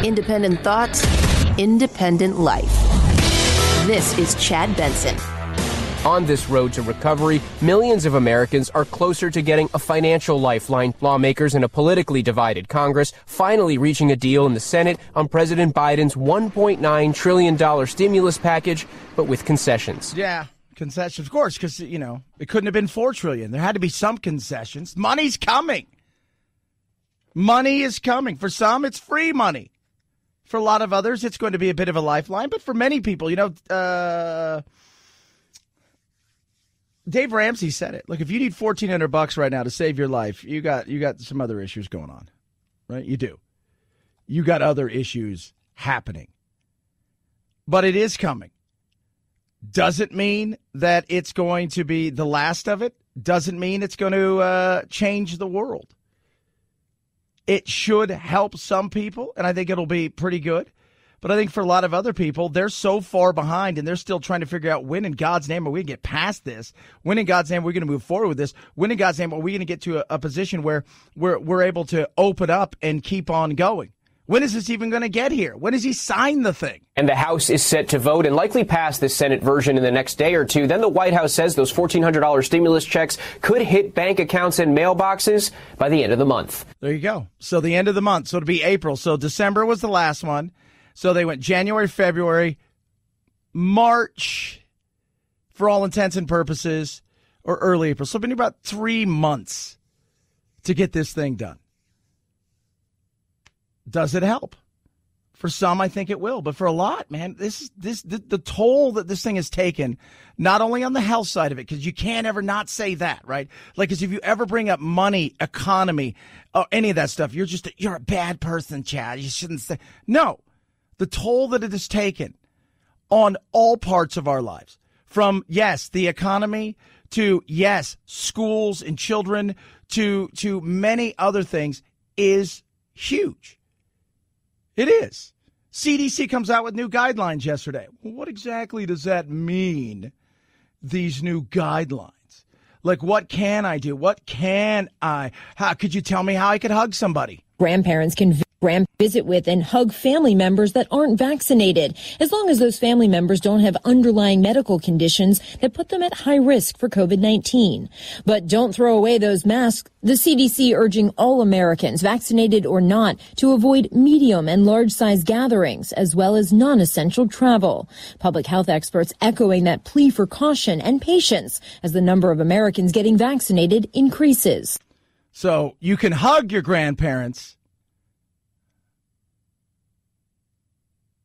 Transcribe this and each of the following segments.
Independent thoughts, independent life. This is Chad Benson. On this road to recovery, millions of Americans are closer to getting a financial lifeline. Lawmakers in a politically divided Congress finally reaching a deal in the Senate on President Biden's $1.9 trillion stimulus package, but with concessions. Yeah, concessions, of course, because, it couldn't have been $4 trillion. There had to be some concessions. Money's coming. Money is coming. For some, it's free money. For a lot of others, it's going to be a bit of a lifeline. But for many people, Dave Ramsey said it. Look, if you need $1,400 right now to save your life, you got some other issues going on, right? You do. You got other issues happening. But it is coming. Doesn't mean that it's going to be the last of it. Doesn't mean it's going to change the world. It should help some people, and I think it'll be pretty good. But I think for a lot of other people, they're so far behind, and they're still trying to figure out when in God's name are we going to get past this? When in God's name are we going to move forward with this? When in God's name are we going to get to a position where we're able to open up and keep on going? When is this even going to get here? When does he sign the thing? And the House is set to vote and likely pass this Senate version in the next day or two. Then the White House says those $1,400 stimulus checks could hit bank accounts and mailboxes by the end of the month. There you go. So the end of the month. So it'll be April. So December was the last one. So they went January, February, March, for all intents and purposes, or early April. So it's been about 3 months to get this thing done. Does it help? For some, I think it will. But for a lot, man, the toll that this thing has taken, not only on the health side of it, because you can't ever not say that, right? Like, because if you ever bring up money, economy, or any of that stuff, you're a bad person, Chad. You shouldn't say. No. The toll that it has taken on all parts of our lives, from, yes, the economy to, yes, schools and children to many other things, is huge. It is. CDC comes out with new guidelines yesterday. What exactly does that mean, these new guidelines? Like, what can I do? What can I? How could you tell me how I could hug somebody? Grandparents can visit with and hug family members that aren't vaccinated, as long as those family members don't have underlying medical conditions that put them at high risk for COVID-19. But don't throw away those masks. The CDC urging all Americans, vaccinated or not, to avoid medium and large-size gatherings, as well as non-essential travel. Public health experts echoing that plea for caution and patience as the number of Americans getting vaccinated increases. So you can hug your grandparents,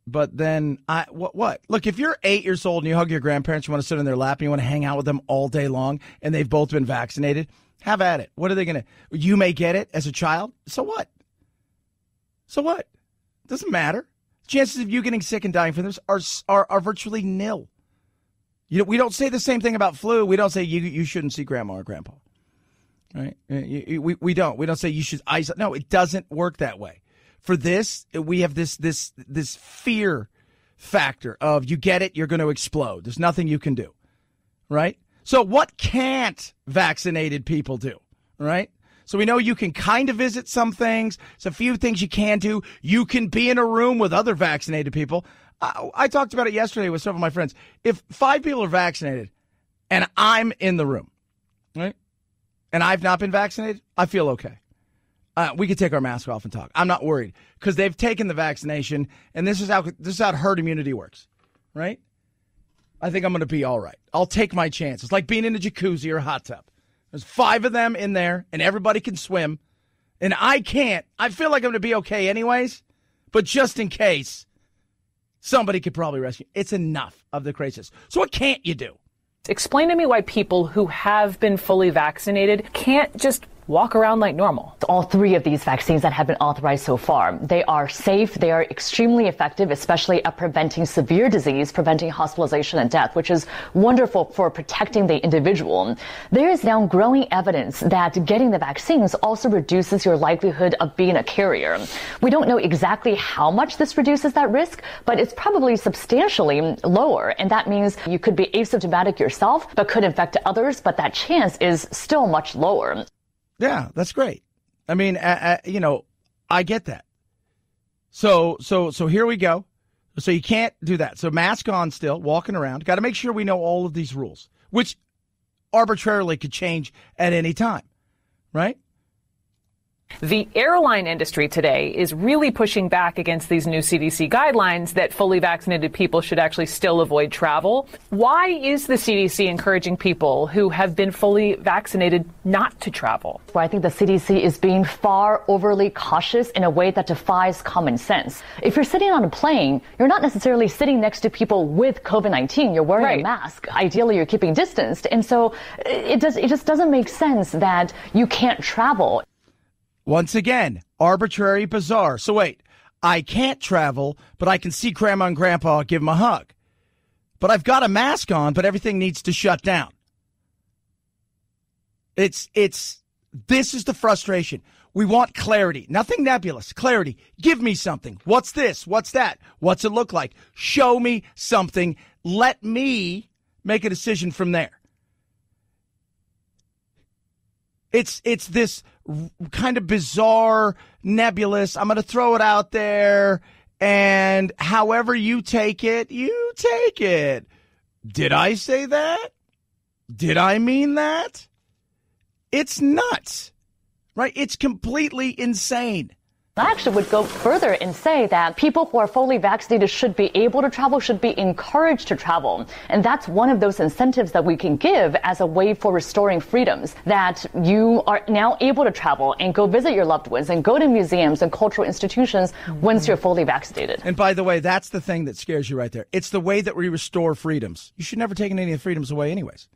but then what? Look, if you're 8 years old and you hug your grandparents, you want to sit in their lap and you want to hang out with them all day long, and they've both been vaccinated, have at it. What are they going to? You may get it as a child. So what? So what? Doesn't matter. Chances of you getting sick and dying from this are virtually nil. We don't say the same thing about flu. We don't say you shouldn't see grandma or grandpa. Right? We don't. We don't say you should isolate. No, it doesn't work that way. For this, we have this fear factor of you get it, you're going to explode. There's nothing you can do, right? So what can't vaccinated people do, right? So we know you can kind of visit some things. There's a few things you can do. You can be in a room with other vaccinated people. I talked about it yesterday with some of my friends. If 5 people are vaccinated and I'm in the room, right, and I've not been vaccinated, I feel okay. We could take our mask off and talk. I'm not worried because they've taken the vaccination, and this is how herd immunity works, right? I think I'm going to be all right. I'll take my chances, like being in a jacuzzi or a hot tub. There's 5 of them in there, and everybody can swim, and I can't. I feel like I'm going to be okay anyways, but just in case, somebody could probably rescue. It's enough of the crisis. So what can't you do? Explain to me why people who have been fully vaccinated can't just walk around like normal. All 3 of these vaccines that have been authorized so far, they are safe, they are extremely effective, especially at preventing severe disease, preventing hospitalization and death, which is wonderful for protecting the individual. There is now growing evidence that getting the vaccines also reduces your likelihood of being a carrier. We don't know exactly how much this reduces that risk, but it's probably substantially lower, and that means you could be asymptomatic yourself, but could infect others, but that chance is still much lower. Yeah, that's great. I mean, I get that. So here we go. So you can't do that. So mask on still, walking around. Got to make sure we know all of these rules, which arbitrarily could change at any time, right? The airline industry today is really pushing back against these new CDC guidelines that fully vaccinated people should actually still avoid travel. Why is the CDC encouraging people who have been fully vaccinated not to travel? Well, I think the CDC is being far overly cautious in a way that defies common sense. If you're sitting on a plane, you're not necessarily sitting next to people with COVID-19. You're wearing a mask. Ideally, you're keeping distanced. And so it just doesn't make sense that you can't travel. Once again, arbitrary, bizarre. So wait, I can't travel, but I can see grandma and grandpa, give them a hug. But I've got a mask on, but everything needs to shut down. This is the frustration. We want clarity, nothing nebulous. Clarity. Give me something. What's this? What's that? What's it look like? Show me something. Let me make a decision from there. It's this kind of bizarre, nebulous, I'm going to throw it out there, and however you take it, you take it. Did I say that? Did I mean that? It's nuts, right? It's completely insane. I actually would go further and say that people who are fully vaccinated should be able to travel, should be encouraged to travel. And that's one of those incentives that we can give as a way for restoring freedoms, that you are now able to travel and go visit your loved ones and go to museums and cultural institutions once you're fully vaccinated. And by the way, that's the thing that scares you right there. It's the way that we restore freedoms. You should never take any of the freedoms away anyways.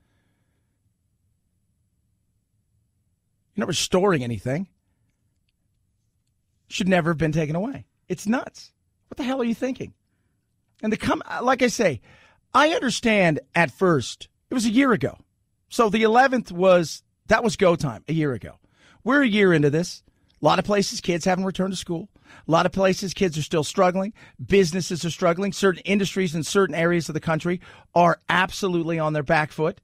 You're not restoring anything. Should never have been taken away. It's nuts. What the hell are you thinking? And like I say, I understand at first. It was a year ago. So the 11th was go time a year ago. We're a year into this. A lot of places, kids haven't returned to school. A lot of places, kids are still struggling. Businesses are struggling. Certain industries in certain areas of the country are absolutely on their back foot,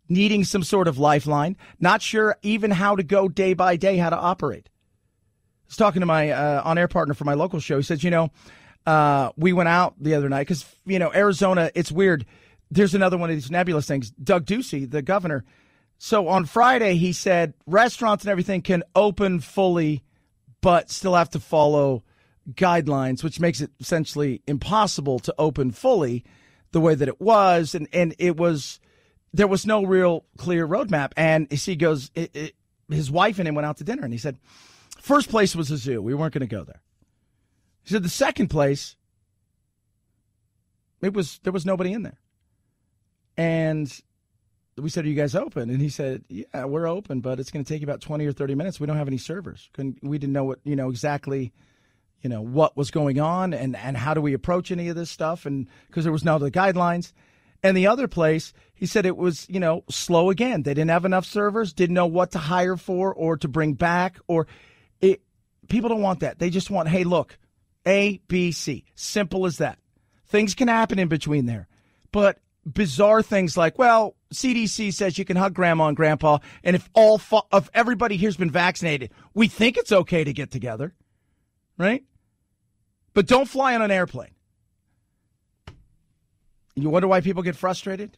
needing some sort of lifeline, not sure even how to go day by day, how to operate. I was talking to my on-air partner for my local show. He said, we went out the other night because, Arizona, it's weird. There's another one of these nebulous things. Doug Ducey, the governor. So on Friday, he said restaurants and everything can open fully, but still have to follow guidelines, which makes it essentially impossible to open fully the way that it was. And there was no real clear roadmap. And he goes, his wife and him went out to dinner, and he said, first place was a zoo. We weren't going to go there. He said the second place, there was nobody in there. And we said, are you guys open? And he said, yeah, we're open, but it's going to take you about 20 or 30 minutes. We don't have any servers. We didn't know what, exactly, what was going on and how do we approach any of this stuff. And because there was no other guidelines. And the other place, he said it was, slow again. They didn't have enough servers, didn't know what to hire for or to bring back people don't want that. They just want, hey, look, A, B, C. Simple as that. Things can happen in between there. But bizarre things like, well, CDC says you can hug grandma and grandpa, and if everybody here's been vaccinated, we think it's okay to get together, right? But don't fly on an airplane. You wonder why people get frustrated?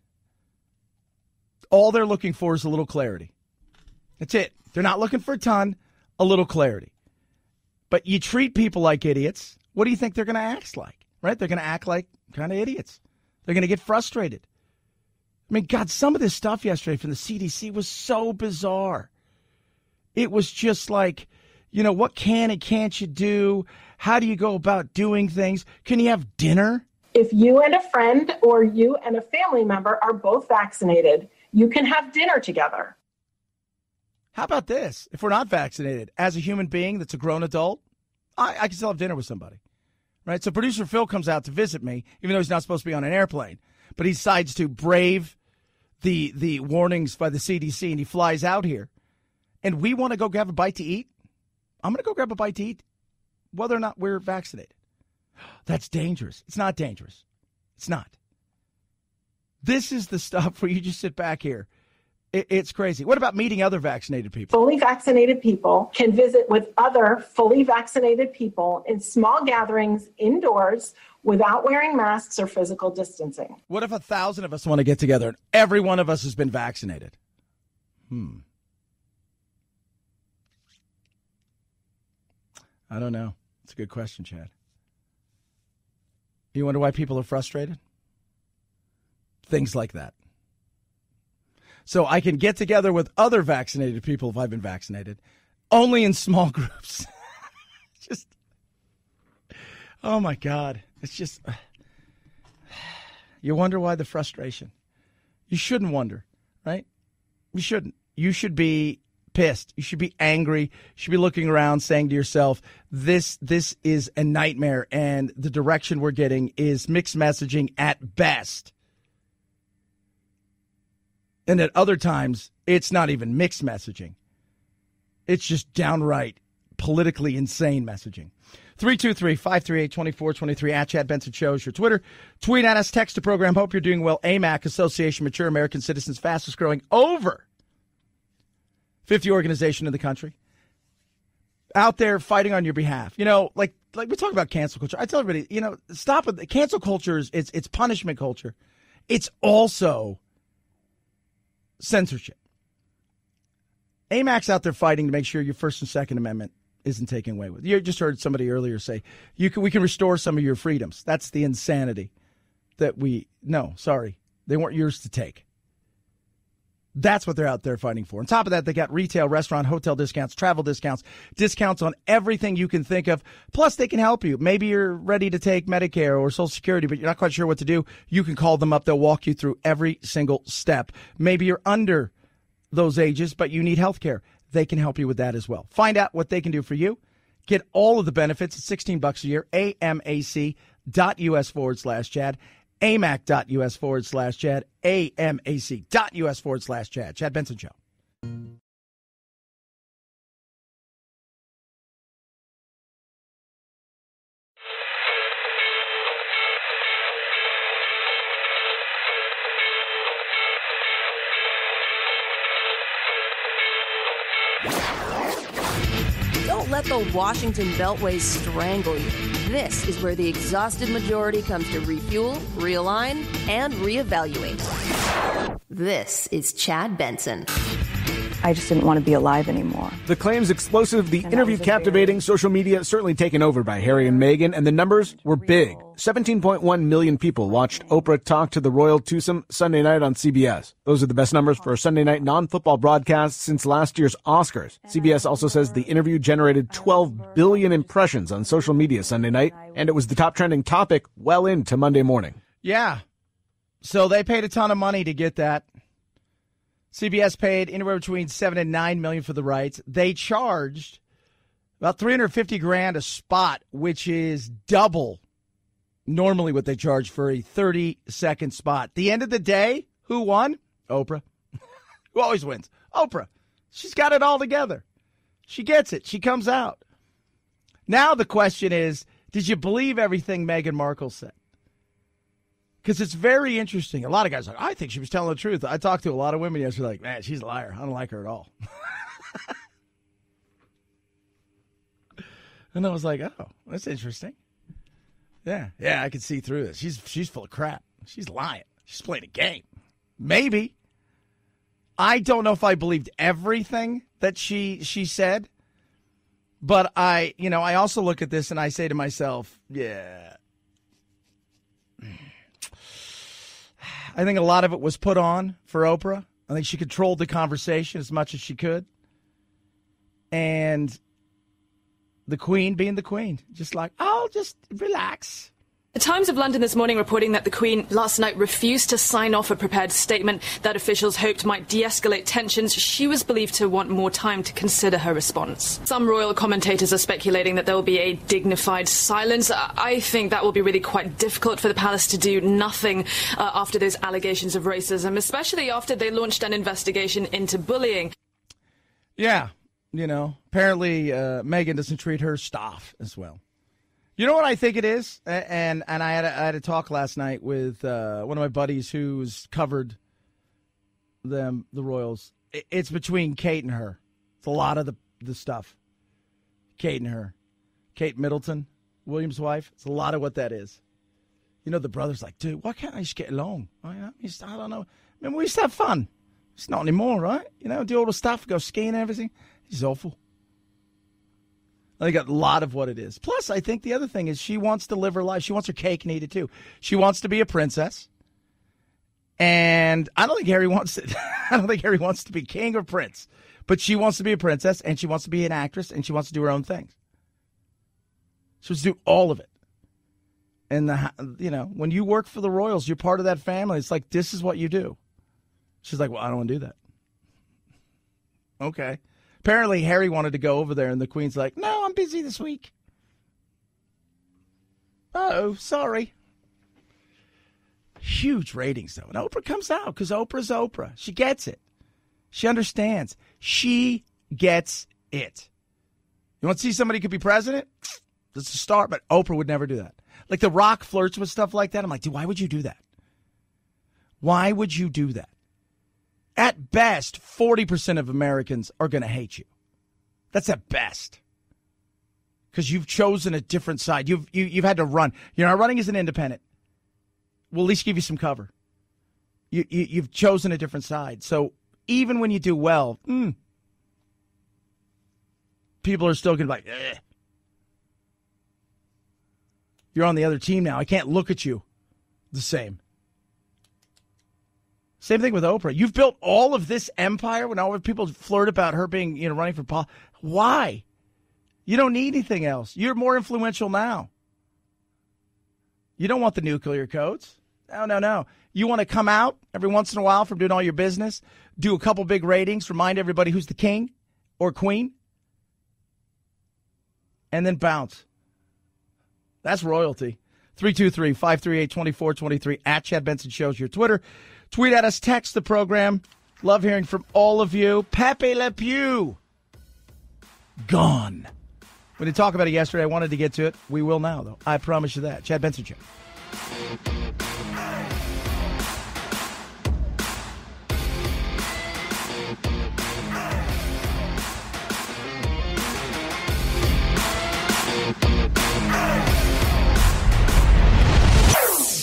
All they're looking for is a little clarity. That's it. They're not looking for a ton, a little clarity. But you treat people like idiots, what do you think they're going to act like, right? They're going to act like kind of idiots. They're going to get frustrated. I mean, God, some of this stuff yesterday from the CDC was so bizarre. It was just like, what can and can't you do? How do you go about doing things? Can you have dinner? If you and a friend or you and a family member are both vaccinated, you can have dinner together. How about this? If we're not vaccinated, as a human being that's a grown adult, I can still have dinner with somebody, right? So producer Phil comes out to visit me, even though he's not supposed to be on an airplane, but he decides to brave the warnings by the CDC, and he flies out here. And we want to go grab a bite to eat. I'm going to go grab a bite to eat, whether or not we're vaccinated. That's dangerous. It's not dangerous. It's not. This is the stuff where you just sit back here It's crazy. What about meeting other vaccinated people? Fully vaccinated people can visit with other fully vaccinated people in small gatherings indoors without wearing masks or physical distancing. What if 1,000 of us want to get together and every one of us has been vaccinated? I don't know. It's a good question, Chad. You wonder why people are frustrated? Things like that. So I can get together with other vaccinated people if I've been vaccinated, only in small groups. Just, oh my God. It's just, you wonder why the frustration. You shouldn't wonder, right? You shouldn't. You should be pissed. You should be angry. You should be looking around saying to yourself, this is a nightmare, and the direction we're getting is mixed messaging at best. And at other times, it's not even mixed messaging. It's just downright politically insane messaging. 323-538-2423 at Chad Benson Show is your Twitter. Tweet at us, text the program. Hope you're doing well. AMAC, Association Mature American Citizens, fastest growing over 50 organization in the country. Out there fighting on your behalf. You know, like we talk about cancel culture. I tell everybody, you know, stop with cancel culture. It's punishment culture. It's also censorship. AMAC's out there fighting to make sure your First and Second Amendment isn't taken away with. You just heard somebody earlier say we can restore some of your freedoms. That's the insanity that sorry, they weren't yours to take. That's what they're out there fighting for. On top of that, they got retail, restaurant, hotel discounts, travel discounts, discounts on everything you can think of. Plus, they can help you. Maybe you're ready to take Medicare or Social Security, but you're not quite sure what to do. You can call them up. They'll walk you through every single step. Maybe you're under those ages, but you need health care. They can help you with that as well. Find out what they can do for you. Get all of the benefits at $16 a year. AMAC.us/Chad. AMAC.us/Chad. AMAC.us/Chad. Chad Benson Show. Don't let the Washington Beltway strangle you. This is where the exhausted majority comes to refuel, realign, and reevaluate. This is Chad Benson. I just didn't want to be alive anymore. The claims explosive, the interview captivating, social media certainly taken over by Harry and Meghan, and the numbers were big. 17.1 million people watched Oprah talk to the royal twosome Sunday night on CBS. Those are the best numbers for a Sunday night non-football broadcast since last year's Oscars. CBS also says the interview generated 12 billion impressions on social media Sunday night, and it was the top trending topic well into Monday morning. Yeah. So they paid a ton of money to get that. CBS paid anywhere between $7 and $9 million for the rights. They charged about $350,000 a spot, which is double normally what they charge for a 30-second spot. At the end of the day, who won? Oprah. Who always wins? Oprah. She's got it all together. She gets it. She comes out. Now the question is, did you believe everything Meghan Markle said? Because it's very interesting. A lot of guys are like, I think she was telling the truth. I talked to a lot of women yesterday like, man, she's a liar. I don't like her at all. And I was like, oh, that's interesting. Yeah, I can see through this. She's full of crap. She's lying. She's playing a game. Maybe. I don't know if I believed everything that she said. But I also look at this and I say to myself, yeah. I think a lot of it was put on for Oprah. I think she controlled the conversation as much as she could. And the Queen being the Queen, just like, oh, just relax. The Times of London this morning reporting that the Queen last night refused to sign off a prepared statement that officials hoped might de-escalate tensions. She was believed to want more time to consider her response. Some royal commentators are speculating that there will be a dignified silence. I think that will be really quite difficult for the palace to do nothing after those allegations of racism, especially after they launched an investigation into bullying. Yeah, apparently Meghan doesn't treat her staff as well. You know what I think it is? And I had a talk last night with one of my buddies who's covered the Royals. It's between Kate and her. It's a lot of the stuff. Kate and her. Kate Middleton, William's wife. It's a lot of what that is. You know, the brother's like, dude, why can't I just get along? I don't know. I mean, we used to have fun. It's not anymore, right? You know, do all the stuff, go skiing and everything. He's awful. I think a lot of what it is. Plus, I think the other thing is she wants to live her life. She wants her cake and eat it, too. She wants to be a princess. And I don't think Harry wants it. I don't think Harry wants to be king or prince. But she wants to be a princess, and she wants to be an actress, and she wants to do her own things. She wants to do all of it. And, when you work for the Royals, you're part of that family. It's like, this is what you do. She's like, well, I don't want to do that. Okay. Apparently, Harry wanted to go over there, and the Queen's like, no, I'm busy this week. Oh, sorry. Huge ratings, though. And Oprah comes out because Oprah's Oprah. She gets it. She understands. She gets it. You want to see somebody who could be president? That's a start, but Oprah would never do that. Like The Rock flirts with stuff like that. I'm like, dude, why would you do that? Why would you do that? At best, 40% of Americans are going to hate you. That's at best. Because you've chosen a different side. You've had to run. You're not running as an independent. We'll at least give you some cover. You've chosen a different side. So even when you do well, people are still going to be like, eh. You're on the other team now. I can't look at you the same. Same thing with Oprah. You've built all of this empire when all people flirt about her being, running for politics. Why? You don't need anything else. You're more influential now. You don't want the nuclear codes. No. You want to come out every once in a while from doing all your business, do a couple big ratings, remind everybody who's the king or queen, and then bounce. That's royalty. 323-538-2423 at Chad Benson Show's your Twitter. Tweet at us, text the program. Love hearing from all of you. Pepe Le Pew. Gone. We didn't talk about it yesterday. I wanted to get to it. We will now, though. I promise you that. Chad Benson Show.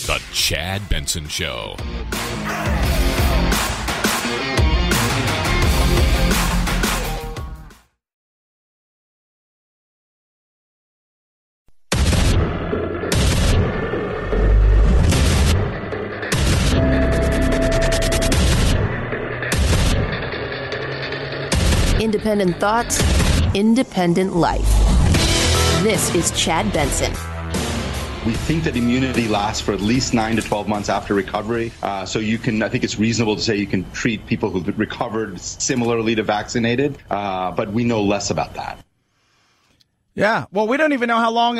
The Chad Benson Show. Independent thoughts, independent life. This is Chad Benson. We think that immunity lasts for at least 9 to 12 months after recovery. So I think it's reasonable to say you can treat people who've recovered similarly to vaccinated, but we know less about that. Yeah, well, we don't even know how long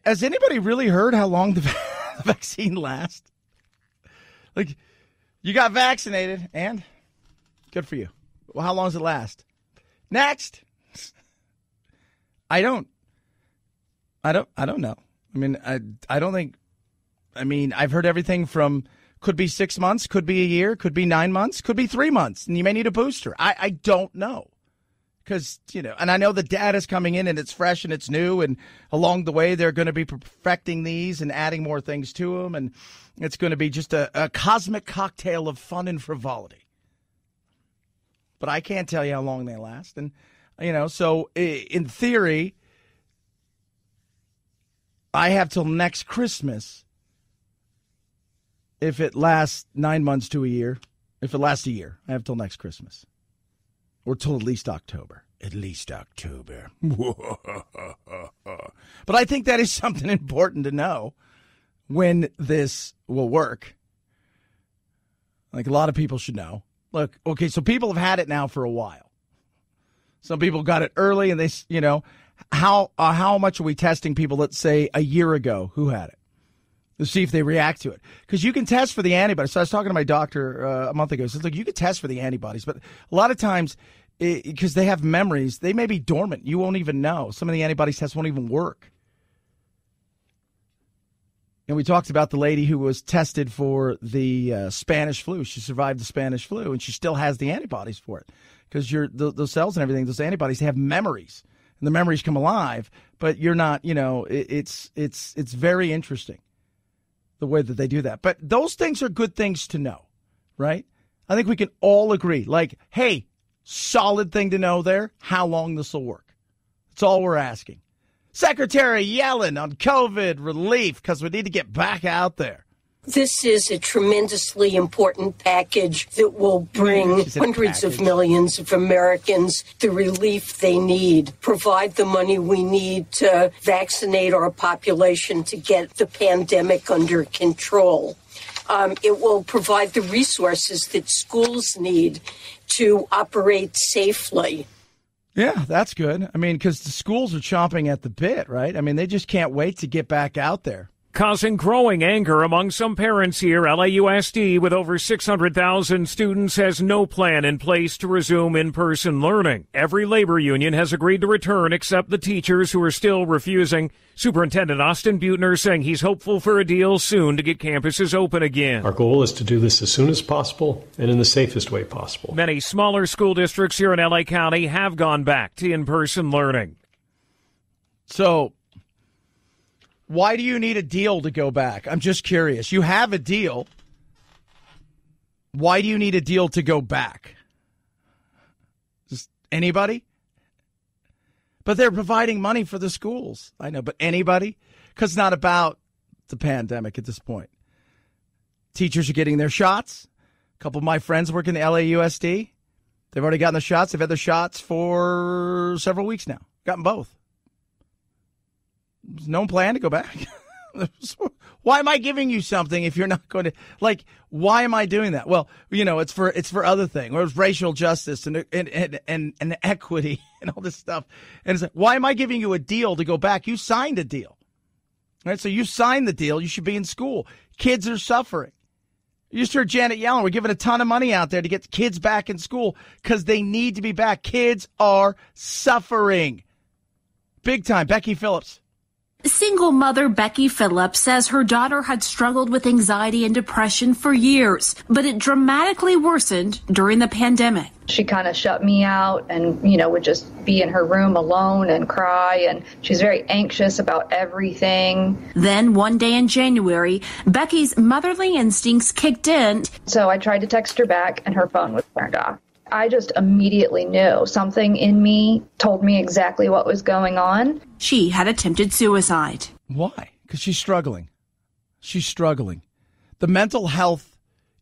has anybody really heard how long the vaccine lasts? Like, you got vaccinated, and good for you. Well, how long does it last? Next. I don't know. I don't think. I've heard everything from could be 6 months, could be a year, could be 9 months, could be 3 months, and you may need a booster. I don't know. Because, and I know the data's coming in and it's fresh and it's new, and along the way they're going to be perfecting these and adding more things to them, and it's going to be just a cosmic cocktail of fun and frivolity. But I can't tell you how long they last. And, so in theory, I have till next Christmas if it lasts 9 months to a year. If it lasts a year, I have till next Christmas. Or till at least October. At least October. But I think that is something important to know when this will work. Like, a lot of people should know. Look, okay, so people have had it now for a while. Some people got it early, and they, how much are we testing people, let's say, a year ago who had it? To see if they react to it. Because you can test for the antibodies. So I was talking to my doctor a month ago. He says, look, you can test for the antibodies, but a lot of times, because they have memories, they may be dormant. You won't even know. Some of the antibody tests won't even work. And we talked about the lady who was tested for the Spanish flu. She survived the Spanish flu, and she still has the antibodies for it because those cells and everything, those antibodies, they have memories, and the memories come alive. But you're not, it's very interesting the way that they do that. But those things are good things to know, right? I think we can all agree. Like, hey, solid thing to know there, how long this will work. That's all we're asking. Secretary Yellen on COVID relief because we need to get back out there. This is a tremendously important package that will bring hundreds of millions of Americans the relief they need, provide the money we need to vaccinate our population to get the pandemic under control. It will provide the resources that schools need to operate safely. Yeah, that's good. I mean, because the schools are chomping at the bit, right? I mean, they just can't wait to get back out there. Causing growing anger among some parents here, LAUSD, with over 600,000 students, has no plan in place to resume in-person learning. Every labor union has agreed to return except the teachers who are still refusing. Superintendent Austin Butner saying he's hopeful for a deal soon to get campuses open again. Our goal is to do this as soon as possible and in the safest way possible. Many smaller school districts here in LA County have gone back to in-person learning. So, why do you need a deal to go back? I'm just curious. You have a deal. Why do you need a deal to go back? Just anybody? But they're providing money for the schools. I know, but anybody? Because it's not about the pandemic at this point. Teachers are getting their shots. A couple of my friends work in the LAUSD. They've already gotten the shots. They've had their shots for several weeks now. Gotten both. There's no plan to go back. Why am I giving you something if you're not going to, like, why am I doing that? Well, it's for other things. Or it's racial justice and equity and all this stuff. And it's like, why am I giving you a deal to go back? You signed a deal. Right? So you signed the deal. You should be in school. Kids are suffering. You just heard Janet Yellen. We're giving a ton of money out there to get kids back in school because they need to be back. Kids are suffering. Big time. Becky Phillips. Single mother Becky Phillips says her daughter had struggled with anxiety and depression for years, but it dramatically worsened during the pandemic. She kind of shut me out and, would just be in her room alone and cry, and she's very anxious about everything. Then one day in January, Becky's motherly instincts kicked in. So I tried to text her back and her phone was turned off. I just immediately knew something in me told me exactly what was going on. She had attempted suicide. Why? Because she's struggling. She's struggling. The mental health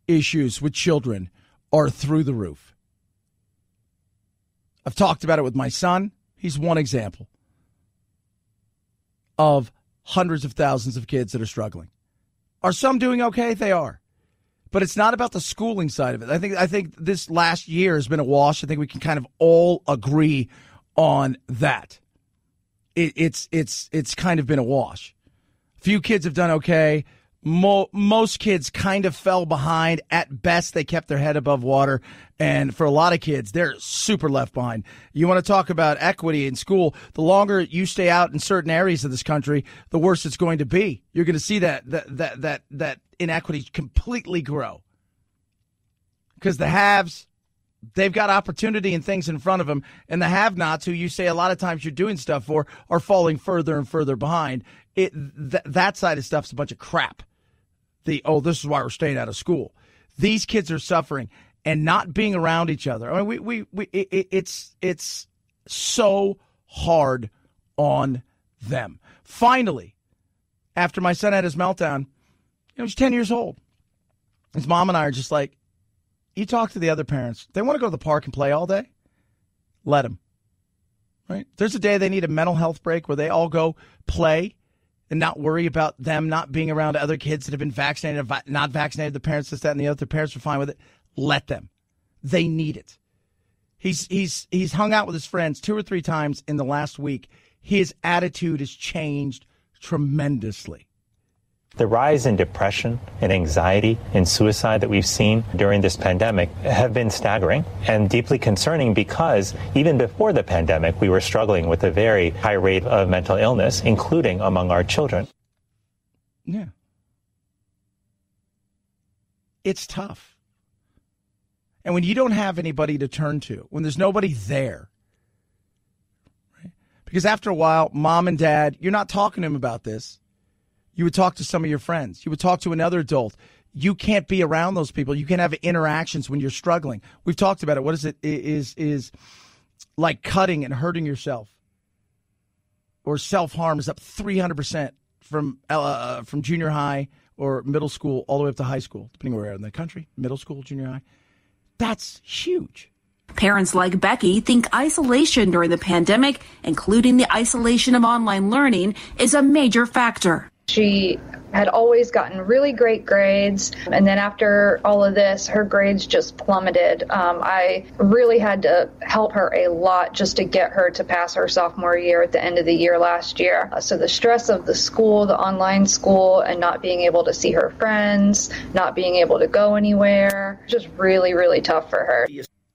issues with children are through the roof. I've talked about it with my son. He's one example of hundreds of thousands of kids that are struggling. Are some doing okay? They are. But it's not about the schooling side of it. I think this last year has been a wash. I think we can kind of all agree on that. It's kind of been a wash. Few kids have done okay. Most kids kind of fell behind. At best, they kept their head above water. And for a lot of kids, they're super left behind. You want to talk about equity in school, the longer you stay out in certain areas of this country, the worse it's going to be. You're going to see that inequity completely grow. Because the haves, they've got opportunity and things in front of them, and the have-nots, who you say a lot of times you're doing stuff for, are falling further and further behind. That side of stuff's a bunch of crap. This is why we're staying out of school. These kids are suffering and not being around each other. I mean, it's so hard on them. Finally, after my son had his meltdown, he's 10 years old. His mom and I are just like, you talk to the other parents. They want to go to the park and play all day? Let them. Right? There's a day they need a mental health break where they all go play and not worry about them not being around other kids that have been vaccinated, not vaccinated, the parents, this, that, and the other. The parents are fine with it. Let them. They need it. He's hung out with his friends 2 or 3 times in the last week. His attitude has changed tremendously. The rise in depression and anxiety and suicide that we've seen during this pandemic have been staggering and deeply concerning because even before the pandemic, we were struggling with a very high rate of mental illness, including among our children. Yeah. it's tough. And when you don't have anybody to turn to, when there's nobody there, right? Because after a while, mom and dad, you're not talking to them about this. You would talk to some of your friends. You would talk to another adult. You can't be around those people. You can't have interactions when you're struggling. We've talked about it. What is it? Is like cutting and hurting yourself, or self-harm is up 300% from junior high or middle school all the way up to high school, depending where you're in the country, middle school, junior high. That's huge. Parents like Becky think isolation during the pandemic, including the isolation of online learning, is a major factor. She had always gotten really great grades, and then after all of this, her grades just plummeted. I really had to help her a lot just to get her to pass her sophomore year at the end of the year last year. So the stress of the school, the online school, and not being able to see her friends, not being able to go anywhere, just really, really tough for her.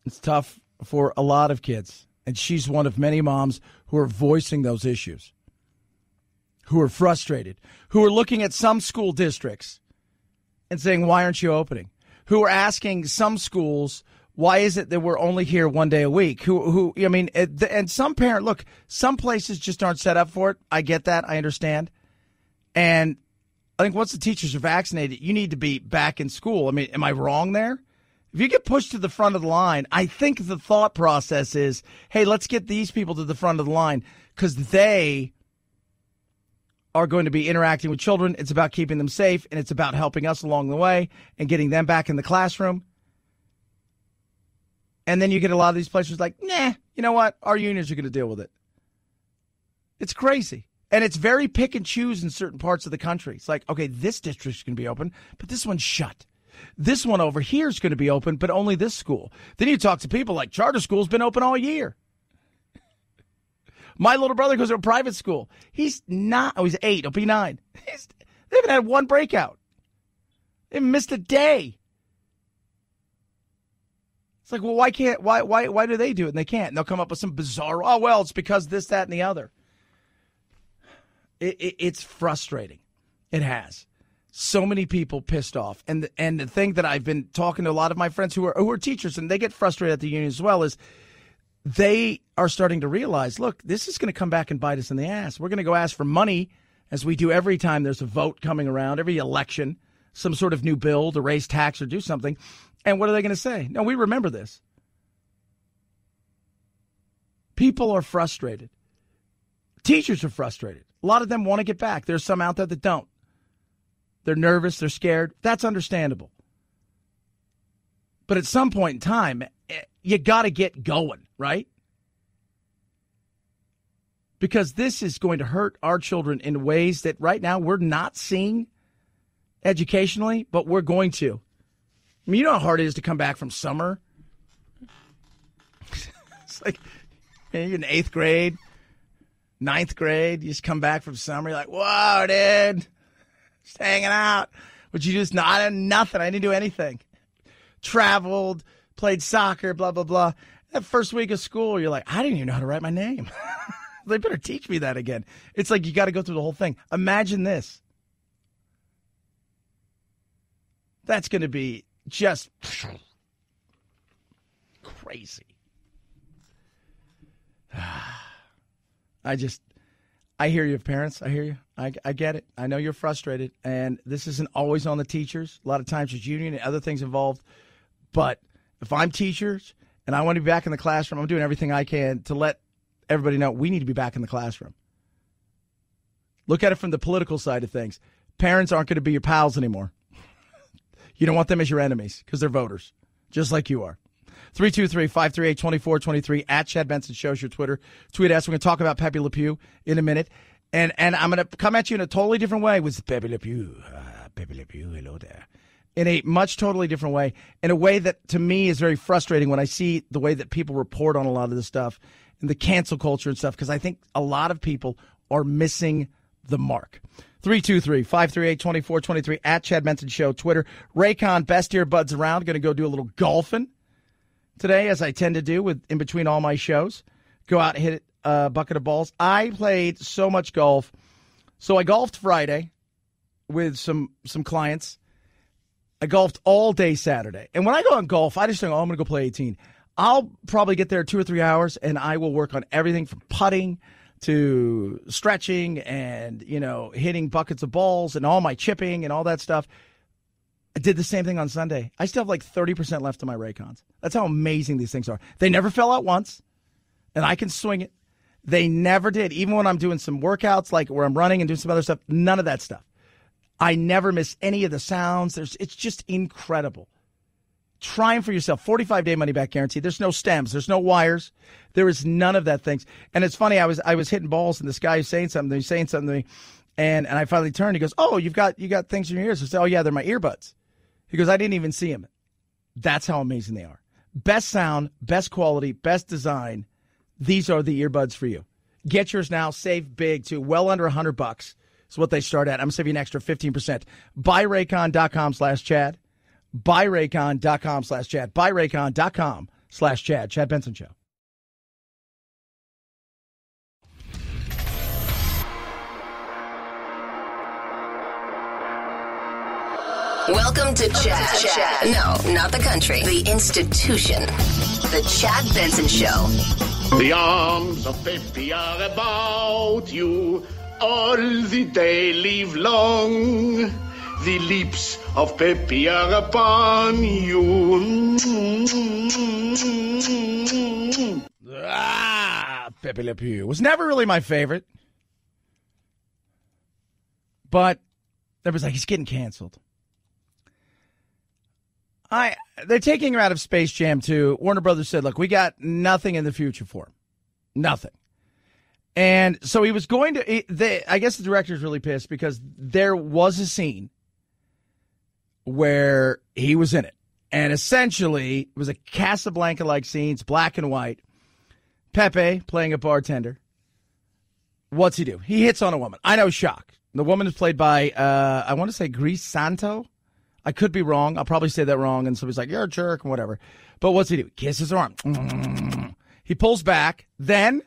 It's tough for a lot of kids, and she's one of many moms who are voicing those issues, who are frustrated, who are looking at some school districts and saying, why aren't you opening? Who are asking some schools, why is it that we're only here one day a week? And some parent, look, some places just aren't set up for it. I get that. I understand. And I think once the teachers are vaccinated, you need to be back in school. I mean, am I wrong there? If you get pushed to the front of the line, I think the thought process is, hey, let's get these people to the front of the line because they are going to be interacting with children. It's about keeping them safe, and it's about helping us along the way and getting them back in the classroom. And then you get a lot of these places like, nah, you know what? Our unions are going to deal with it. It's crazy. And it's very pick and choose in certain parts of the country. It's like, okay, this district's going to be open, but this one's shut. This one over here is going to be open, but only this school. Then you talk to people like charter school's been open all year. My little brother goes to a private school. He's 8. He'll be 9. They haven't had one breakout. They haven't missed a day. It's like, well, why do they do it and they can't? And they'll come up with some bizarre, oh, well, it's because this, that, and the other. It's frustrating. It has. So many people pissed off. And the thing that I've been talking to a lot of my friends who are teachers, and they get frustrated at the union as well, is they are starting to realize, look, this is going to come back and bite us in the ass. We're going to go ask for money, as we do every time there's a vote coming around, every election, some sort of new bill to raise tax or do something. And what are they going to say? No, we remember this. People are frustrated. Teachers are frustrated. A lot of them want to get back. There's some out there that don't. They're nervous. They're scared. That's understandable. But at some point in time, you got to get going, right? Because this is going to hurt our children in ways that right now we're not seeing educationally, but we're going to. I mean, you know how hard it is to come back from summer? It's like you're in 8th grade, 9th grade. You just come back from summer. You're like, whoa, dude. Just hanging out. But you just nothing. I didn't do anything. Traveled, played soccer, blah, blah, blah. That first week of school, you're like, I didn't even know how to write my name. They better teach me that again. It's like you got to go through the whole thing. Imagine this. That's going to be just crazy. I hear you, parents. I hear you. I get it. I know you're frustrated, and this isn't always on the teachers. A lot of times there's union and other things involved. But if I'm teachers and I want to be back in the classroom, I'm doing everything I can to let everybody know we need to be back in the classroom. Look at it from the political side of things. Parents aren't going to be your pals anymore. You don't want them as your enemies because they're voters, just like you are. 323-538-2423 at Chad Benson Show's your Twitter. Tweet us. We're going to talk about Pepe Le Pew in a minute. And I'm going to come at you in a totally different way with Pepe Le Pew. Pepe Le Pew, hello there. In a much totally different way, in a way that to me is very frustrating when I see the way that people report on a lot of this stuff and the cancel culture and stuff, because I think a lot of people are missing the mark. 323-538-2423 at Chad Benson Show, Twitter. Raycon, best earbuds around. Going to go do a little golfing today, as I tend to do in between all my shows. Go out and hit a bucket of balls. I played so much golf. So I golfed Friday with some clients. I golfed all day Saturday. And when I go on golf, I just think, I'm going to go play 18. I'll probably get there 2 or 3 hours, and I will work on everything from putting to stretching and, hitting buckets of balls and all my chipping and all that stuff. I did the same thing on Sunday. I still have like 30% left of my Raycons. That's how amazing these things are. They never fell out once, and I can swing it. They never did. Even when I'm doing some workouts, like where I'm running and doing some other stuff, none of that stuff. I never miss any of the sounds. It's just incredible. Try them for yourself. 45-day money-back guarantee. There's no stems. There's no wires. There is none of that things. And it's funny. I was hitting balls, and this guy is saying something. He's saying something to me, and I finally turned. He goes, "Oh, you got things in your ears." I said, "Oh yeah, they're my earbuds." He goes, "I didn't even see them." That's how amazing they are. Best sound, best quality, best design. These are the earbuds for you. Get yours now. Save big too. Well under $100 is what they start at. I'm going to save you an extra 15%. BuyRaycon.com/Chad. BuyRaycon.com/Chad. BuyRaycon.com/Chad. Chad Benson Show. Welcome to Chad. No, not the country. The institution. The Chad Benson Show. The arms of Pepe are about you all the day live long. The lips of Pepe are upon you. Pepe Le Pew was never really my favorite. But there was he's getting canceled. They're taking her out of Space Jam 2. Warner Brothers said, look, we got nothing in the future for him. Nothing. And so he was going to, I guess the director's really pissed because there was a scene where he was in it. And essentially, it was a Casablanca-like scene. It's black and white. Pepe playing a bartender. What's he do? He hits on a woman. I know, shock. The woman is played by, I want to say Grace Santo. I could be wrong. I'll probably say that wrong. And somebody's like, you're a jerk and whatever. But what's he do? Kisses her arm. He pulls back. Then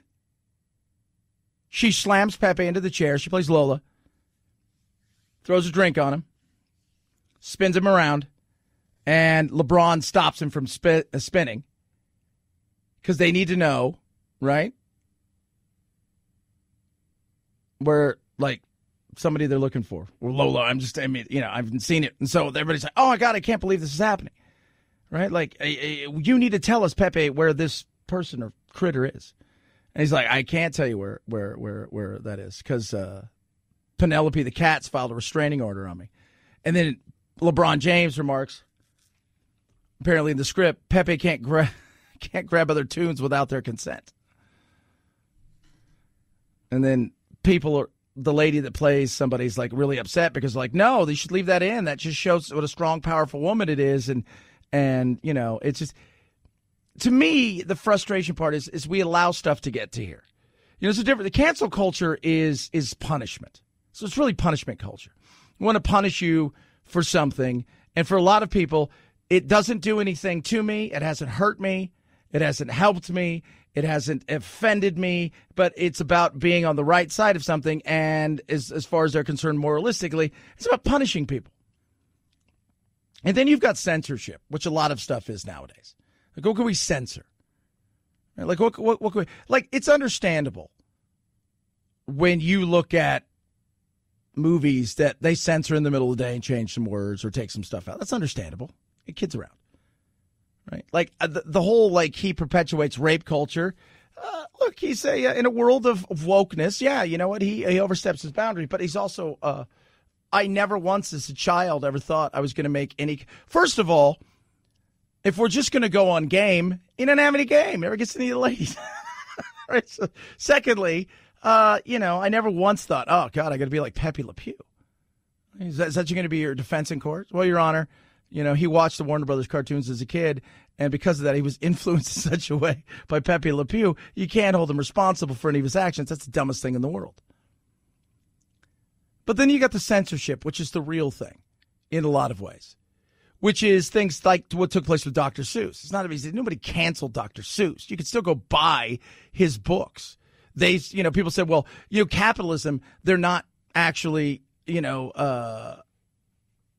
she slams Pepe into the chair. She plays Lola. Throws a drink on him. Spins him around. And LeBron stops him from spinning. Because they need to know, right? Where, somebody they're looking for. Or Lola, I haven't seen it. And so everybody's like, oh my God, I can't believe this is happening. Right? You need to tell us, Pepe, where this person or critter is. And he's like, I can't tell you where that is because Penelope the cat's filed a restraining order on me. And then LeBron James remarks, apparently in the script, Pepe can't grab other tunes without their consent. And then the lady that plays somebody's really upset because no, they should leave that in. That just shows what a strong, powerful woman it is. And it's just, to me, the frustration part is we allow stuff to get to here. It's different. The cancel culture is punishment. So it's really punishment culture. We want to punish you for something. And for a lot of people, it doesn't do anything to me. It hasn't hurt me. It hasn't helped me. It hasn't offended me, but it's about being on the right side of something, and as far as they're concerned moralistically, it's about punishing people. And then you've got censorship, which a lot of stuff is nowadays. What can we censor? What can we, it's understandable when you look at movies that they censor in the middle of the day and change some words or take some stuff out. That's understandable. Get kids around. Right, the whole he perpetuates rape culture. Look, he's in a world of wokeness. Yeah, you know what? He oversteps his boundary, but he's also. I never once, as a child, ever thought I was going to make any. First of all, if we're just going to go on game, he doesn't have any game. Never gets any of the ladies. Right. So, secondly, I never once thought, oh God, I got to be like Pepe Le Pew. Is that going to be your defense in court? Well, Your Honor. He watched the Warner Brothers cartoons as a kid, and because of that, he was influenced in such a way by Pepe Le Pew, you can't hold him responsible for any of his actions. That's the dumbest thing in the world. But then you got the censorship, which is the real thing in a lot of ways, which is things like what took place with Dr. Seuss. It's not easy. Nobody canceled Dr. Seuss. You could still go buy his books. People said, well, capitalism, they're not actually,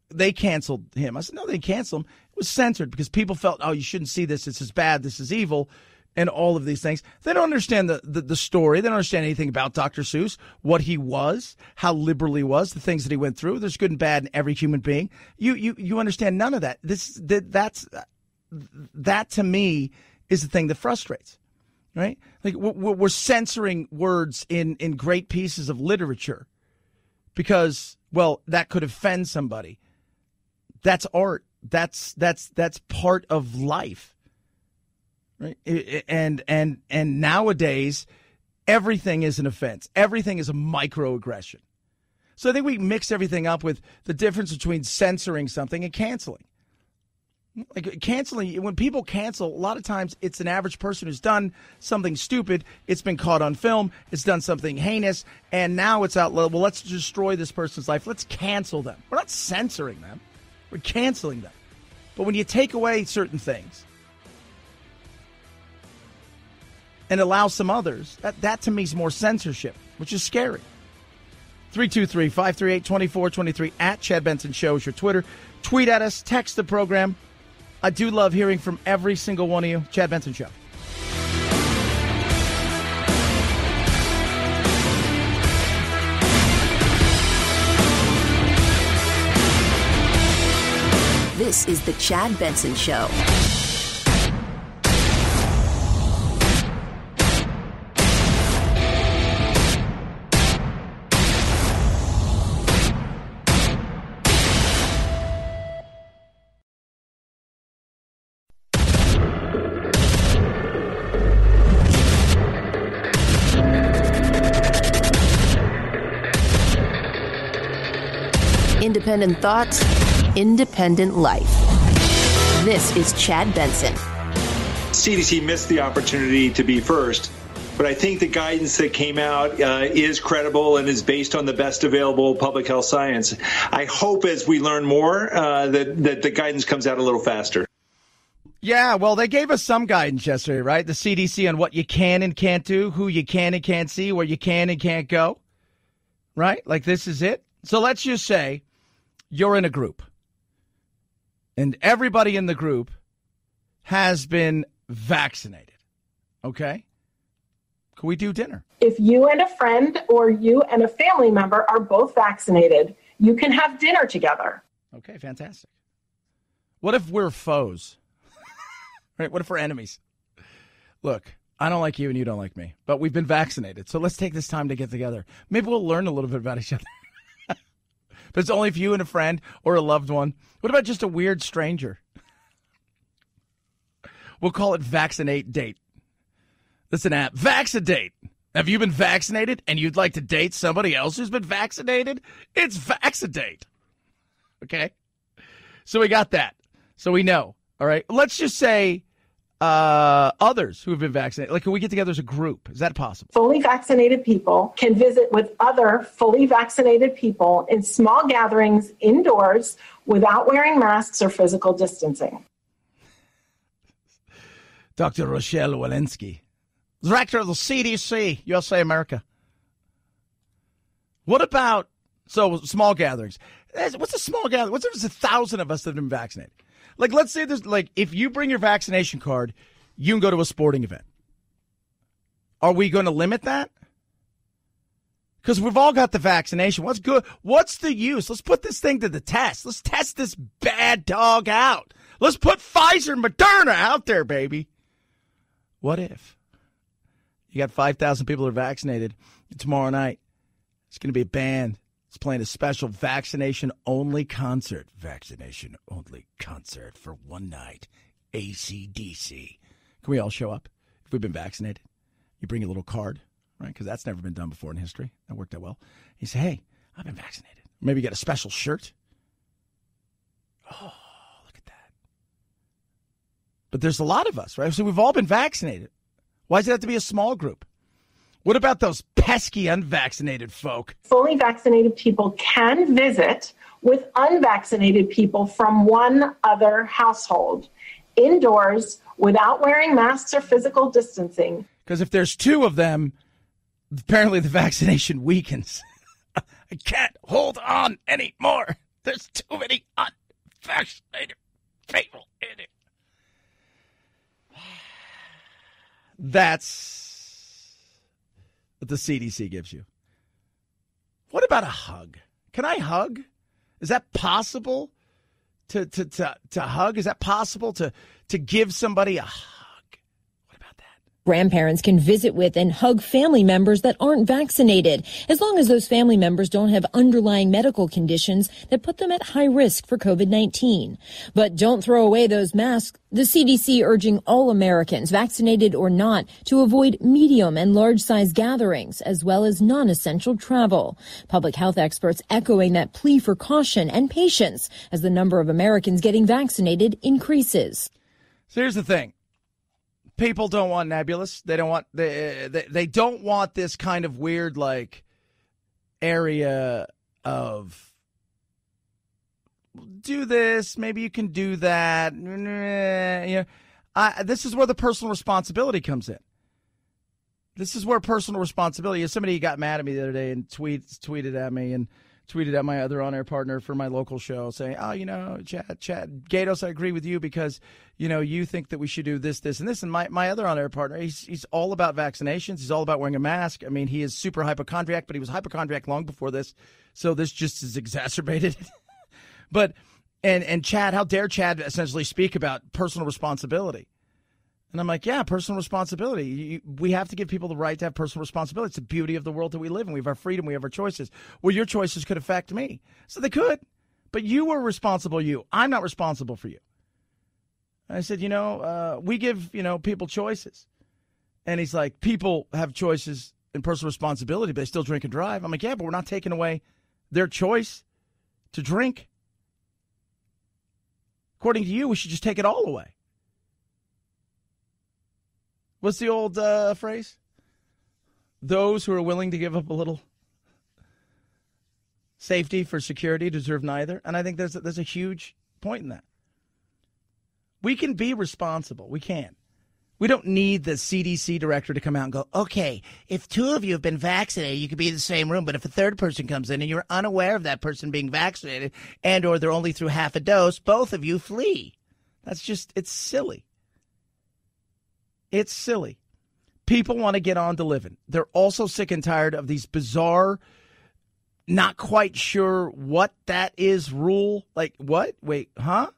they canceled him. I said, no, they canceled him. It was censored because people felt, oh, you shouldn't see this. This is bad. This is evil. And all of these things. They don't understand the story. They don't understand anything about Dr. Seuss, what he was, how liberal he was, the things that he went through. There's good and bad in every human being. You understand none of that. That to me is the thing that frustrates, right? Like we're censoring words in great pieces of literature because, well, that could offend somebody. That's art. That's part of life. Right. And nowadays, everything is an offense. Everything is a microaggression. So I think we mix everything up with the difference between censoring something and canceling. Like canceling, when people cancel, a lot of times it's an average person who's done something stupid. It's been caught on film. It's done something heinous. And now it's out. Well, let's destroy this person's life. Let's cancel them. We're not censoring them. We're canceling them. But when you take away certain things, and allow some others, that to me is more censorship, which is scary. 323-538-2423 at Chad Benson Show is your Twitter. Tweet at us, text the program. I do love hearing from every single one of you. Chad Benson Show. This is the Chad Benson Show. Independent thoughts, independent life. This is Chad Benson. CDC missed the opportunity to be first, but I think the guidance that came out is credible and is based on the best available public health science. I hope as we learn more that the guidance comes out a little faster. Yeah, well, they gave us some guidance yesterday, right? The CDC on what you can and can't do, who you can and can't see, where you can and can't go, right? Like this is it. So let's just say you're in a group and everybody in the group has been vaccinated. Okay? Can we do dinner? If you and a friend or you and a family member are both vaccinated, you can have dinner together. Okay, fantastic. What if we're foes? Right? What if we're enemies? Look, I don't like you and you don't like me, but we've been vaccinated. So let's take this time to get together. Maybe we'll learn a little bit about each other. But it's only if you and a friend or a loved one. What about just a weird stranger? We'll call it Vaccinate Date. That's an app. Vaccidate. Have you been vaccinated and you'd like to date somebody else who's been vaccinated? It's Vaccidate. Okay? So we got that. So we know. All right? Let's just say others who have been vaccinated. Like, can we get together as a group? Is that possible? Fully vaccinated people can visit with other fully vaccinated people in small gatherings indoors without wearing masks or physical distancing. Dr. Rochelle Walensky, director of the CDC, USA America. What about, so small gatherings? What's a small gathering? What's if there's 1,000 of us that have been vaccinated? Like, let's say there's, like, if you bring your vaccination card, you can go to a sporting event. Are we going to limit that? Because we've all got the vaccination. What's good? What's the use? Let's put this thing to the test. Let's test this bad dog out. Let's put Pfizer and Moderna out there, baby. What if you got 5,000 people that are vaccinated tomorrow night? It's going to be a band. It's playing a special vaccination-only concert. Vaccination-only concert for one night. AC/DC. Can we all show up if we've been vaccinated? You bring a little card, right? Because that's never been done before in history. That worked out well. You say, hey, I've been vaccinated. Maybe you get a special shirt. Oh, look at that. But there's a lot of us, right? So we've all been vaccinated. Why does it have to be a small group? What about those pesky unvaccinated folk? Fully vaccinated people can visit with unvaccinated people from one other household indoors without wearing masks or physical distancing. Because if there's two of them, apparently the vaccination weakens. I can't hold on anymore. There's too many unvaccinated people in it. That's what the CDC gives you. What about a hug? Can I hug? Is that possible to hug? Is that possible to give somebody a hug? Grandparents can visit with and hug family members that aren't vaccinated, as long as those family members don't have underlying medical conditions that put them at high risk for COVID-19. But don't throw away those masks. The CDC urging all Americans, vaccinated or not, to avoid medium and large-size gatherings, as well as non-essential travel. Public health experts echoing that plea for caution and patience as the number of Americans getting vaccinated increases. So here's the thing. People don't want nebulous. They don't want they don't want this kind of weird like area of do this, maybe you can do that. This is where the personal responsibility comes in. This is where personal responsibility. Somebody got mad at me the other day and tweeted at me and tweeted at my other on-air partner for my local show saying, Chad, Gatos, I agree with you because, you think that we should do this, this, and this. And my other on-air partner, he's all about vaccinations. He's all about wearing a mask. I mean, he is super hypochondriac, but he was hypochondriac long before this. So this just is exacerbated. But, and Chad, how dare Chad essentially speak about personal responsibility? And I'm like, yeah, personal responsibility. We have to give people the right to have personal responsibility. It's the beauty of the world that we live in. We have our freedom. We have our choices. Well, your choices could affect me. So they could. But you were responsible, I'm not responsible for you. And I said, we give, people choices. And he's like, people have choices and personal responsibility, but they still drink and drive. I'm like, yeah, but we're not taking away their choice to drink. According to you, we should just take it all away. What's the old phrase? Those who are willing to give up a little safety for security deserve neither. And I think there's a huge point in that. We can be responsible. We can. We don't need the CDC director to come out and go, okay, if two of you have been vaccinated, you could be in the same room. But if a third person comes in and you're unaware of that person being vaccinated and or they're only through half a dose, both of you flee. That's just, it's silly. It's silly. People want to get on to living. They're also sick and tired of these bizarre, not quite sure what that is rule. Like, what? Wait, huh?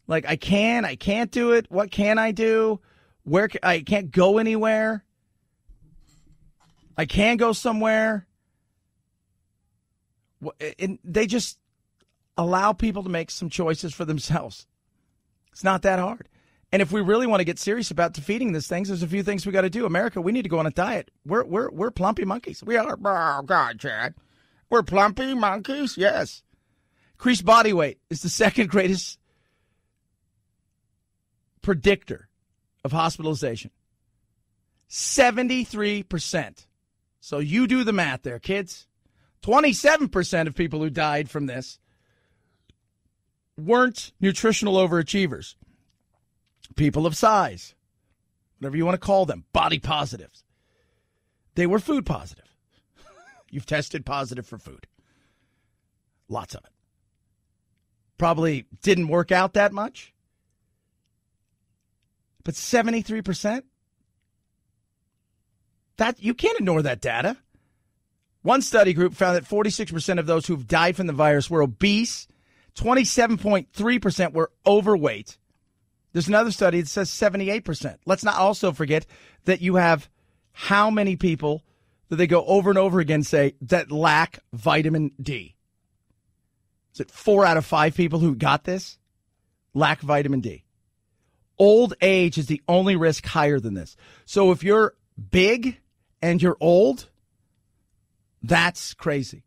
Like, I can't do it. What can I do? I can't go anywhere. I can go somewhere. And they just allow people to make some choices for themselves. It's not that hard. And if we really want to get serious about defeating these things, there's a few things we got to do. America, we need to go on a diet. We're plumpy monkeys. We are. Oh, God, Chad. We're plumpy monkeys? Yes. Increased body weight is the second greatest predictor of hospitalization. 73%. So you do the math there, kids. 27% of people who died from this weren't nutritional overachievers. People of size, whatever you want to call them, body positives. They were food positive. You've tested positive for food. Lots of it. Probably didn't work out that much. But 73%? That you can't ignore that data. One study group found that 46% of those who've died from the virus were obese. 27.3% were overweight. There's another study that says 78%. Let's not also forget that you have how many people that they go over and over again say that lack vitamin D. Is it 4 out of 5 people who got this lack vitamin D? Old age is the only risk higher than this. So if you're big and you're old, that's crazy.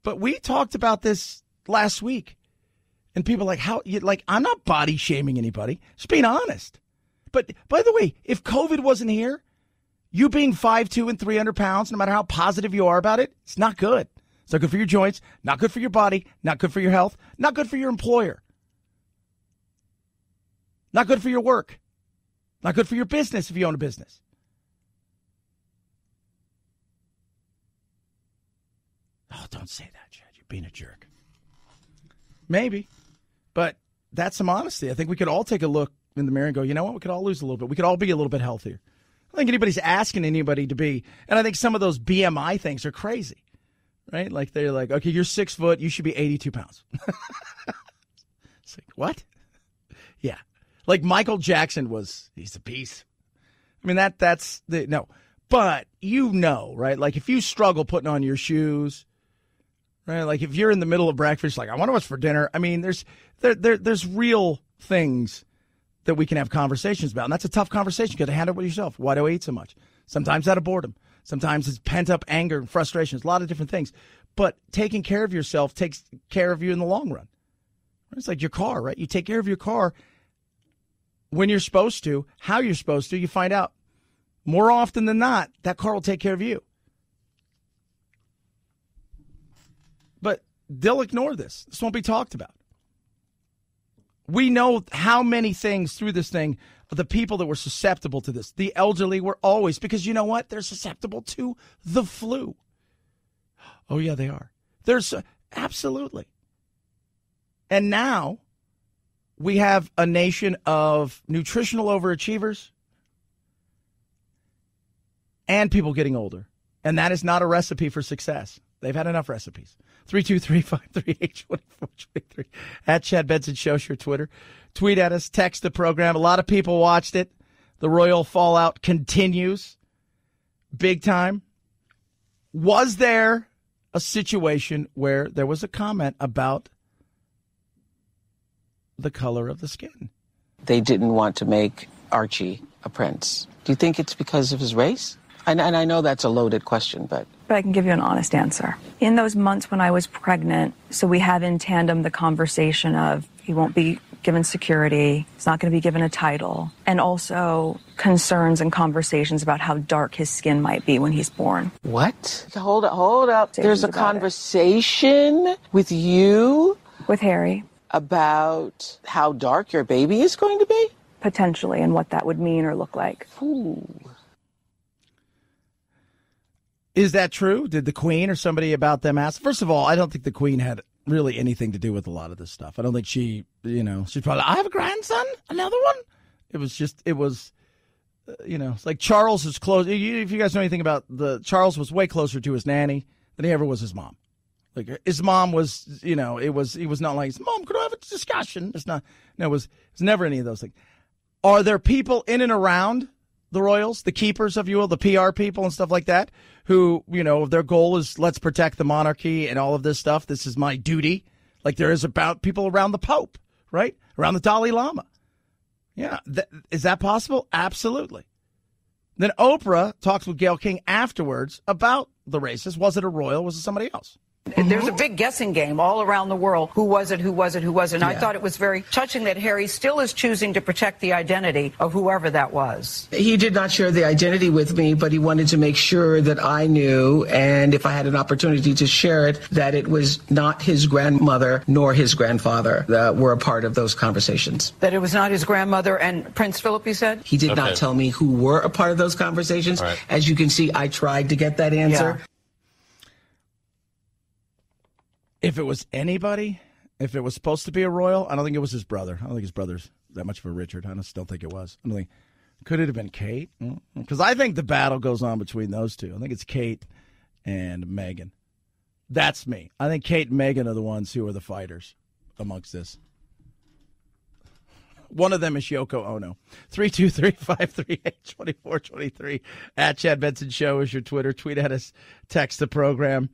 But we talked about this last week. And people are like, I'm not body shaming anybody. Just being honest. But by the way, if COVID wasn't here, you being 5'2" and 300 pounds, no matter how positive you are about it, it's not good. It's not good for your joints, not good for your body, not good for your health, not good for your employer. Not good for your work. Not good for your business if you own a business. Oh, don't say that, Chad. You're being a jerk. Maybe. But that's some honesty. I think we could all take a look in the mirror and go, you know what? We could all lose a little bit. We could all be a little bit healthier. I don't think anybody's asking anybody to be. And I think some of those BMI things are crazy, right? Like they're like, okay, you're 6 foot. You should be 82 pounds. It's like, what? Yeah. Like Michael Jackson he's a piece. I mean, no. But right? Like if you struggle putting on your shoes, right? Like if you're in the middle of breakfast, like, I wonder what's for dinner. I mean, there's real things that we can have conversations about. And that's a tough conversation. You got to handle it with yourself. Why do I eat so much? Sometimes out of boredom. Sometimes it's pent up anger and frustrations, a lot of different things. But taking care of yourself takes care of you in the long run. It's like your car, right? You take care of your car when you're supposed to, how you're supposed to. You find out more often than not, that car will take care of you. But they'll ignore this. This won't be talked about. We know how many things through this thing, the people that were susceptible to this, the elderly were always, because you know what? They're susceptible to the flu. Oh, yeah, they are. Absolutely. And now we have a nation of nutritional overachievers and people getting older. And that is not a recipe for success. They've had enough recipes. 323-538-2423. At Chad Benson Show, your Twitter. Tweet at us, text the program. A lot of people watched it. The royal fallout continues. Big time. Was there a situation where there was a comment about the color of the skin? They didn't want to make Archie a prince. Do you think it's because of his race? And I know that's a loaded question, but I can give you an honest answer. In those months when I was pregnant, so we have in tandem the conversation of he won't be given security, he's not going to be given a title, and also concerns and conversations about how dark his skin might be when he's born. What? Hold up. There's a conversation with you? With Harry. About how dark your baby is going to be? Potentially, and what that would mean or look like. Ooh. Is that true? Did the Queen or somebody about them ask? First of all, I don't think the Queen had really anything to do with a lot of this stuff. I don't think she's probably, I have a grandson, another one. It's like Charles is close. If you guys know anything about Charles was way closer to his nanny than he ever was his mom. Like his mom was, he was not like, Mom, could I have a discussion? It was never any of those things. Are there people in and around the royals, the keepers, if you will, the PR people and stuff like that, who, their goal is let's protect the monarchy and all of this stuff. This is my duty. Like there is about people around the Pope, right? Around the Dalai Lama. Yeah. Is that possible? Absolutely. Then Oprah talks with Gayle King afterwards about the races. Was it a royal? Was it somebody else? There's a big guessing game all around the world. Who was it? Who was it? Who was it? And I thought it was very touching that Harry still is choosing to protect the identity of whoever that was. He did not share the identity with me, but he wanted to make sure that I knew, and if I had an opportunity to share it, that it was not his grandmother nor his grandfather that were a part of those conversations. That it was not his grandmother and Prince Philip, you said? He did not tell me who were a part of those conversations. Right. As you can see, I tried to get that answer. Yeah. If it was anybody, if it was supposed to be a royal, I don't think it was his brother. I don't think his brother's that much of a Richard. I just don't think it was. I don't think. Could it have been Kate? Because I think the battle goes on between those two. I think it's Kate and Meghan. That's me. I think Kate and Meghan are the ones who are the fighters amongst this. One of them is Yoko Ono. 323-538-2423. At Chad Benson Show is your Twitter. Tweet at us. Text the program.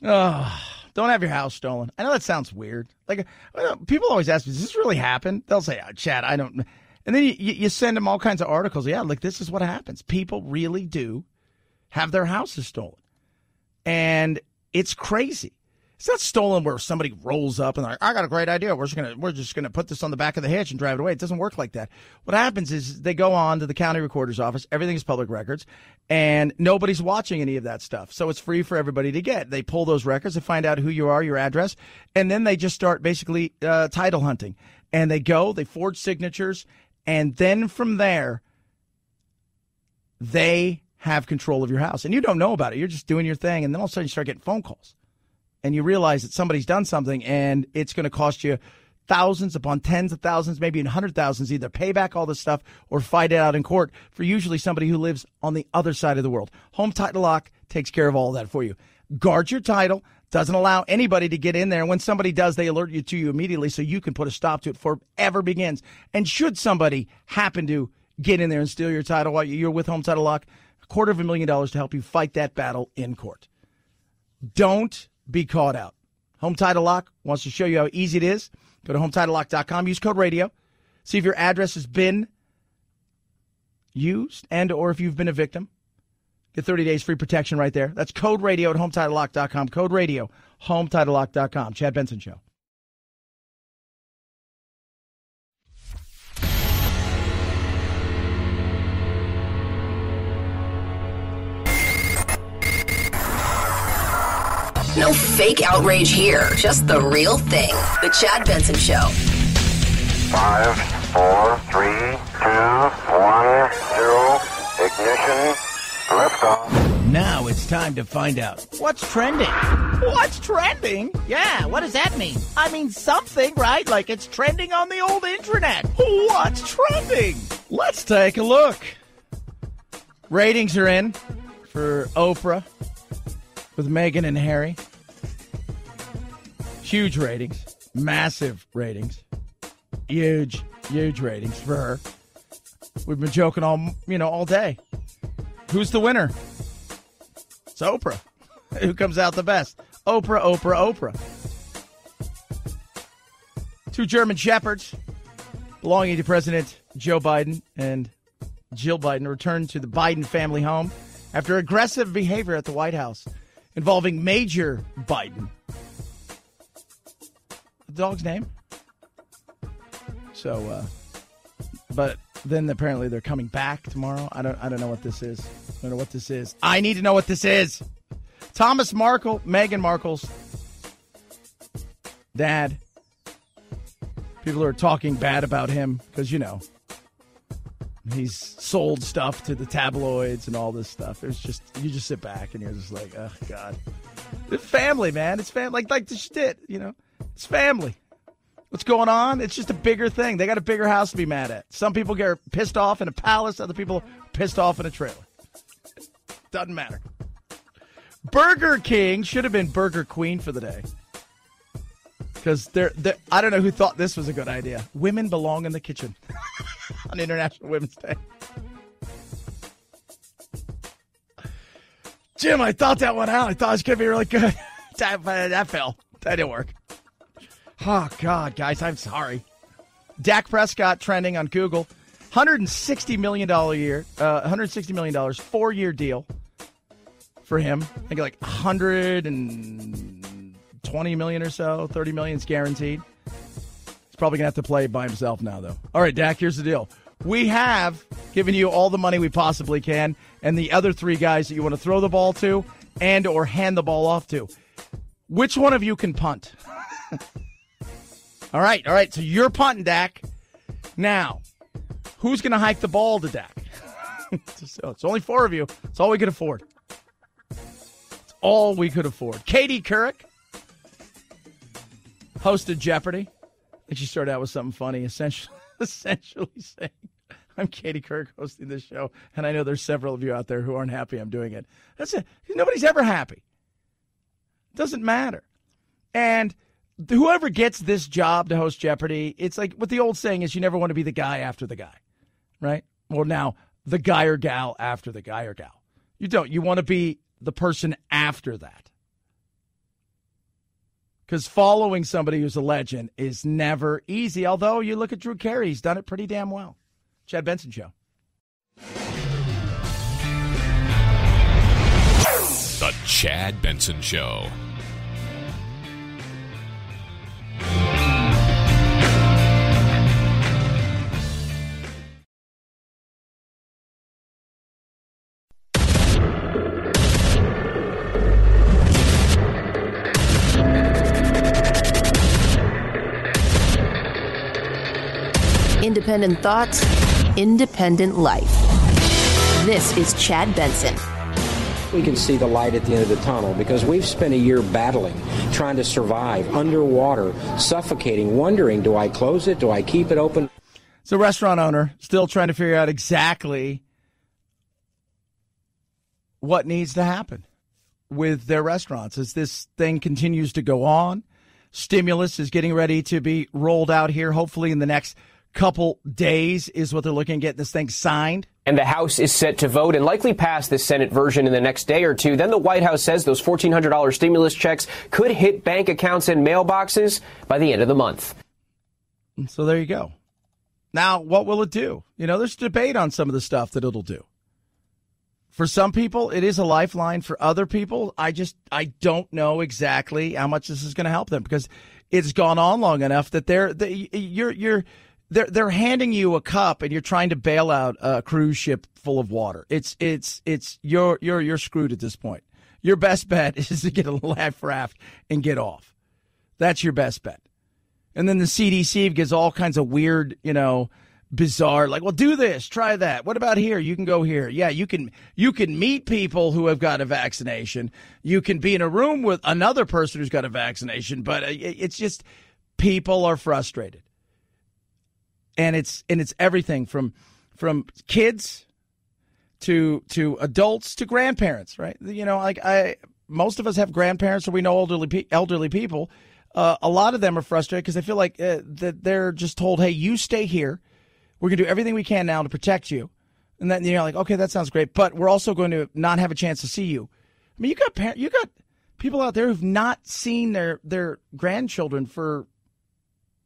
Oh, don't have your house stolen. I know that sounds weird. Like people always ask me, does this really happen? They'll say, Chad, I don't. And then you send them all kinds of articles. Yeah, like this is what happens. People really do have their houses stolen. And it's crazy. It's not stolen where somebody rolls up and they're like, I got a great idea. We're just gonna put this on the back of the hitch and drive it away. It doesn't work like that. What happens is they go on to the county recorder's office. Everything's public records, and nobody's watching any of that stuff. So it's free for everybody to get. They pull those records, they find out who you are, your address, and then they just start basically title hunting. And they forge signatures, and then from there, they have control of your house. And you don't know about it. You're just doing your thing, and then all of a sudden you start getting phone calls. and you realize that somebody's done something and it's going to cost you thousands upon tens of thousands, maybe in 100,000s, either pay back all this stuff or fight it out in court for usually somebody who lives on the other side of the world. Home Title Lock takes care of all of that for you. Guard your title. Doesn't allow anybody to get in there. When somebody does, they alert you to you immediately so you can put a stop to it before it ever begins. And should somebody happen to get in there and steal your title while you're with Home Title Lock, $250,000 to help you fight that battle in court. Don't be caught out. Home Title Lock wants to show you how easy it is. Go to HometitleLock.com. Use code radio. See if your address has been used and or if you've been a victim. Get 30 days free protection right there. That's code radio at HometitleLock.com. Code radio, HometitleLock.com. Chad Benson Show. No fake outrage here. Just the real thing. The Chad Benson Show. 5, 4, 3, 2, 1, 0. Ignition. Liftoff. Now it's time to find out what's trending. What's trending? Yeah, what does that mean? I mean something, right? Like it's trending on the old internet. What's trending? Let's take a look. Ratings are in for Oprah with Meghan and Harry. Huge ratings. Massive ratings. Huge ratings for her. We've been joking all day. Who's the winner? It's Oprah. Who comes out the best? Oprah. Two German shepherds belonging to President Joe Biden and Jill Biden returned to the Biden family home after aggressive behavior at the White House involving Major Biden. The dog's name? So, but then apparently they're coming back tomorrow. I don't know what this is. I don't know what this is. I need to know what this is. Thomas Markle, Meghan Markle's dad. People are talking bad about him because, he's sold stuff to the tabloids and all this stuff. It's just, you just sit back and you're just like, oh, God. It's family, man. It's family. Like this shit, It's family. What's going on? It's just a bigger thing. They got a bigger house to be mad at. Some people get pissed off in a palace. Other people pissed off in a trailer. Doesn't matter. Burger King should have been Burger Queen for the day. Because I don't know who thought this was a good idea. Women belong in the kitchen on International Women's Day. Jim, I thought that one out. I thought it was going to be really good. That fell. That didn't work. Oh, God, guys, I'm sorry. Dak Prescott trending on Google. $160 million a year. $160 million, 4-year deal for him. I think like $120 million or so. $30 million is guaranteed. He's probably going to have to play by himself now, though. All right, Dak, here's the deal. We have given you all the money we possibly can, and the other 3 guys that you want to throw the ball to and or hand the ball off to. Which one of you can punt? All right. So you're punting, Dak. Now, who's going to hike the ball to Dak? So it's only 4 of you. It's all we could afford. It's all we could afford. Katie Couric hosted Jeopardy! I think she started out with something funny, essentially saying, I'm Katie Couric hosting this show, and I know there's several of you out there who aren't happy I'm doing it. That's it. Nobody's ever happy. Doesn't matter. And whoever gets this job to host Jeopardy! It's like what the old saying is, you never want to be the guy after the guy, right? Well, now, the guy or gal after the guy or gal. You don't. You want to be the person after that. Because following somebody who's a legend is never easy, although you look at Drew Carey, he's done it pretty damn well. Chad Benson Show. The Chad Benson Show. Independent thoughts, independent life. This is Chad Benson. we can see the light at the end of the tunnel, because we've spent a year battling, trying to survive, underwater, suffocating, wondering, do I close it? Do I keep it open? It's a restaurant owner still trying to figure out exactly what needs to happen with their restaurants as this thing continues to go on. Stimulus is getting ready to be rolled out here, hopefully in the next couple days is what they're looking at getting this thing signed. And the House is set to vote and likely pass this Senate version in the next day or two. Then the White House says those $1,400 stimulus checks could hit bank accounts and mailboxes by the end of the month. So there you go. Now, what will it do? There's debate on some of the stuff that it'll do. For some people, it is a lifeline. For other people, I don't know exactly how much this is going to help them, because it's gone on long enough that they're handing you a cup and you're trying to bail out a cruise ship full of water. You're screwed at this point. Your best bet is to get a life raft and get off. That's your best bet. And then the CDC gives all kinds of weird, bizarre, like, well, do this, try that. What about here? You can go here. Yeah, you can meet people who have got a vaccination. You can be in a room with another person who's got a vaccination, but it's just people are frustrated. And it's everything from kids to adults to grandparents, right? Most of us have grandparents, or we know elderly people. A lot of them are frustrated because they feel like that they're just told, hey, you stay here. We're going to do everything we can now to protect you. And then you're like, okay, that sounds great, but we're also going to not have a chance to see you. I mean, you got people out there who've not seen their grandchildren for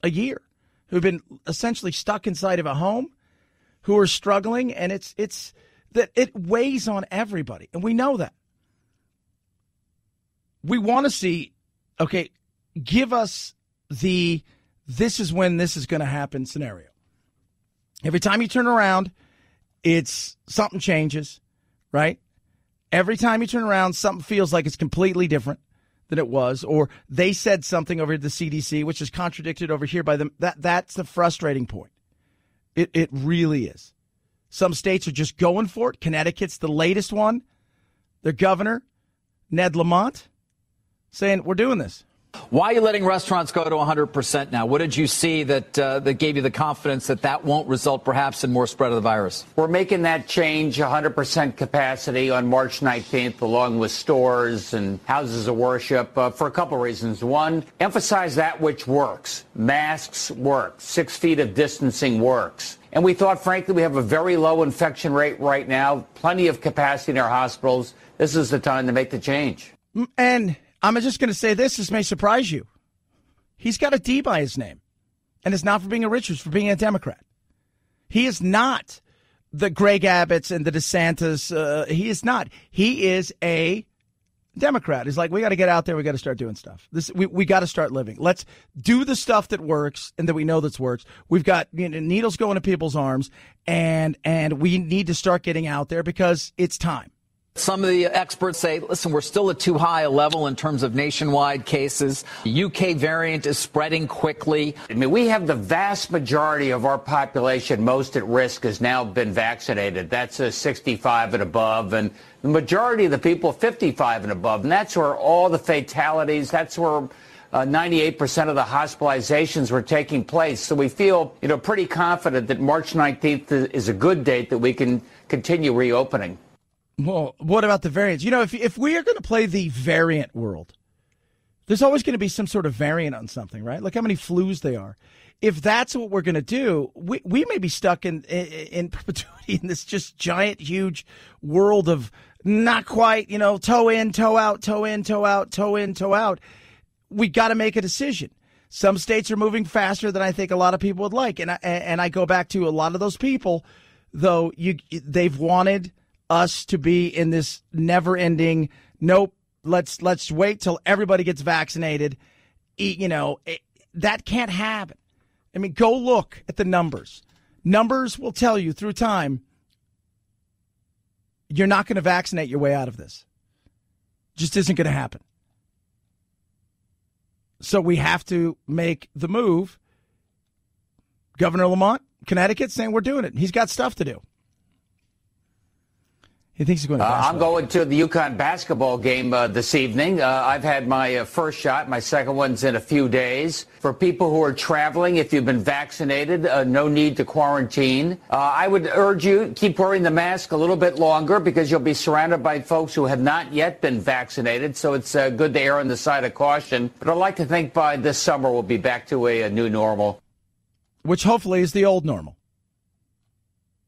a year, who've been essentially stuck inside of a home, who are struggling, and it's that it weighs on everybody, and we know that. We want to see, okay, give us this is when this is going to happen scenario. Every time you turn around, it's something changes, right? Every time you turn around, something feels like it's completely different than it was, or they said something over at the CDC, which is contradicted over here by them. That's the frustrating point. It really is. Some states are just going for it. Connecticut's the latest one. Their governor, Ned Lamont, saying, we're doing this. Why are you letting restaurants go to 100% now? What did you see that gave you the confidence that won't result perhaps in more spread of the virus? We're making that change, 100% capacity on March 19th, along with stores and houses of worship, for a couple reasons. One, emphasize that which works. Masks work. 6 feet of distancing works. And we thought, frankly, we have a very low infection rate right now, plenty of capacity in our hospitals. This is the time to make the change. And I'm just going to say this may surprise you. He's got a D by his name. And it's not for being a Richards, for being a Democrat. He is not the Greg Abbotts and the DeSantis. He is not. He is a Democrat. He's like, we got to get out there. We got to start doing stuff. We got to start living. Let's do the stuff that works and that we know that works. We've got needles going to people's arms, and we need to start getting out there because it's time. Some of the experts say, listen, we're still at too high a level in terms of nationwide cases. The UK variant is spreading quickly. I mean, we have the vast majority of our population most at risk has now been vaccinated. That's 65 and above. And the majority of the people 55 and above. And that's where all the fatalities, that's where 98% of the hospitalizations were taking place. So we feel, pretty confident that March 19th is a good date that we can continue reopening. Well, what about the variants? If we are going to play the variant world, there's always going to be some sort of variant on something, right? Look how many flus they are. If that's what we're going to do, we may be stuck in perpetuity in this just giant, huge world of not quite, toe in, toe out, toe in, toe out, toe in, toe out. We got to make a decision. Some states are moving faster than I think a lot of people would like. And I go back to a lot of those people, though, they've wanted us to be in this never-ending, nope, let's wait till everybody gets vaccinated. That can't happen. I mean, go look at the numbers. Numbers will tell you through time you're not going to vaccinate your way out of this. Just isn't going to happen. So we have to make the move. Governor Lamont, Connecticut, saying we're doing it. He's got stuff to do. He thinks he's going to basketball. I'm going to the UConn basketball game this evening. I've had my first shot. My second one's in a few days. For people who are traveling, if you've been vaccinated, no need to quarantine. I would urge you, keep wearing the mask a little bit longer because you'll be surrounded by folks who have not yet been vaccinated. So it's good to err on the side of caution. But I'd like to think by this summer we'll be back to a new normal. Which hopefully is the old normal.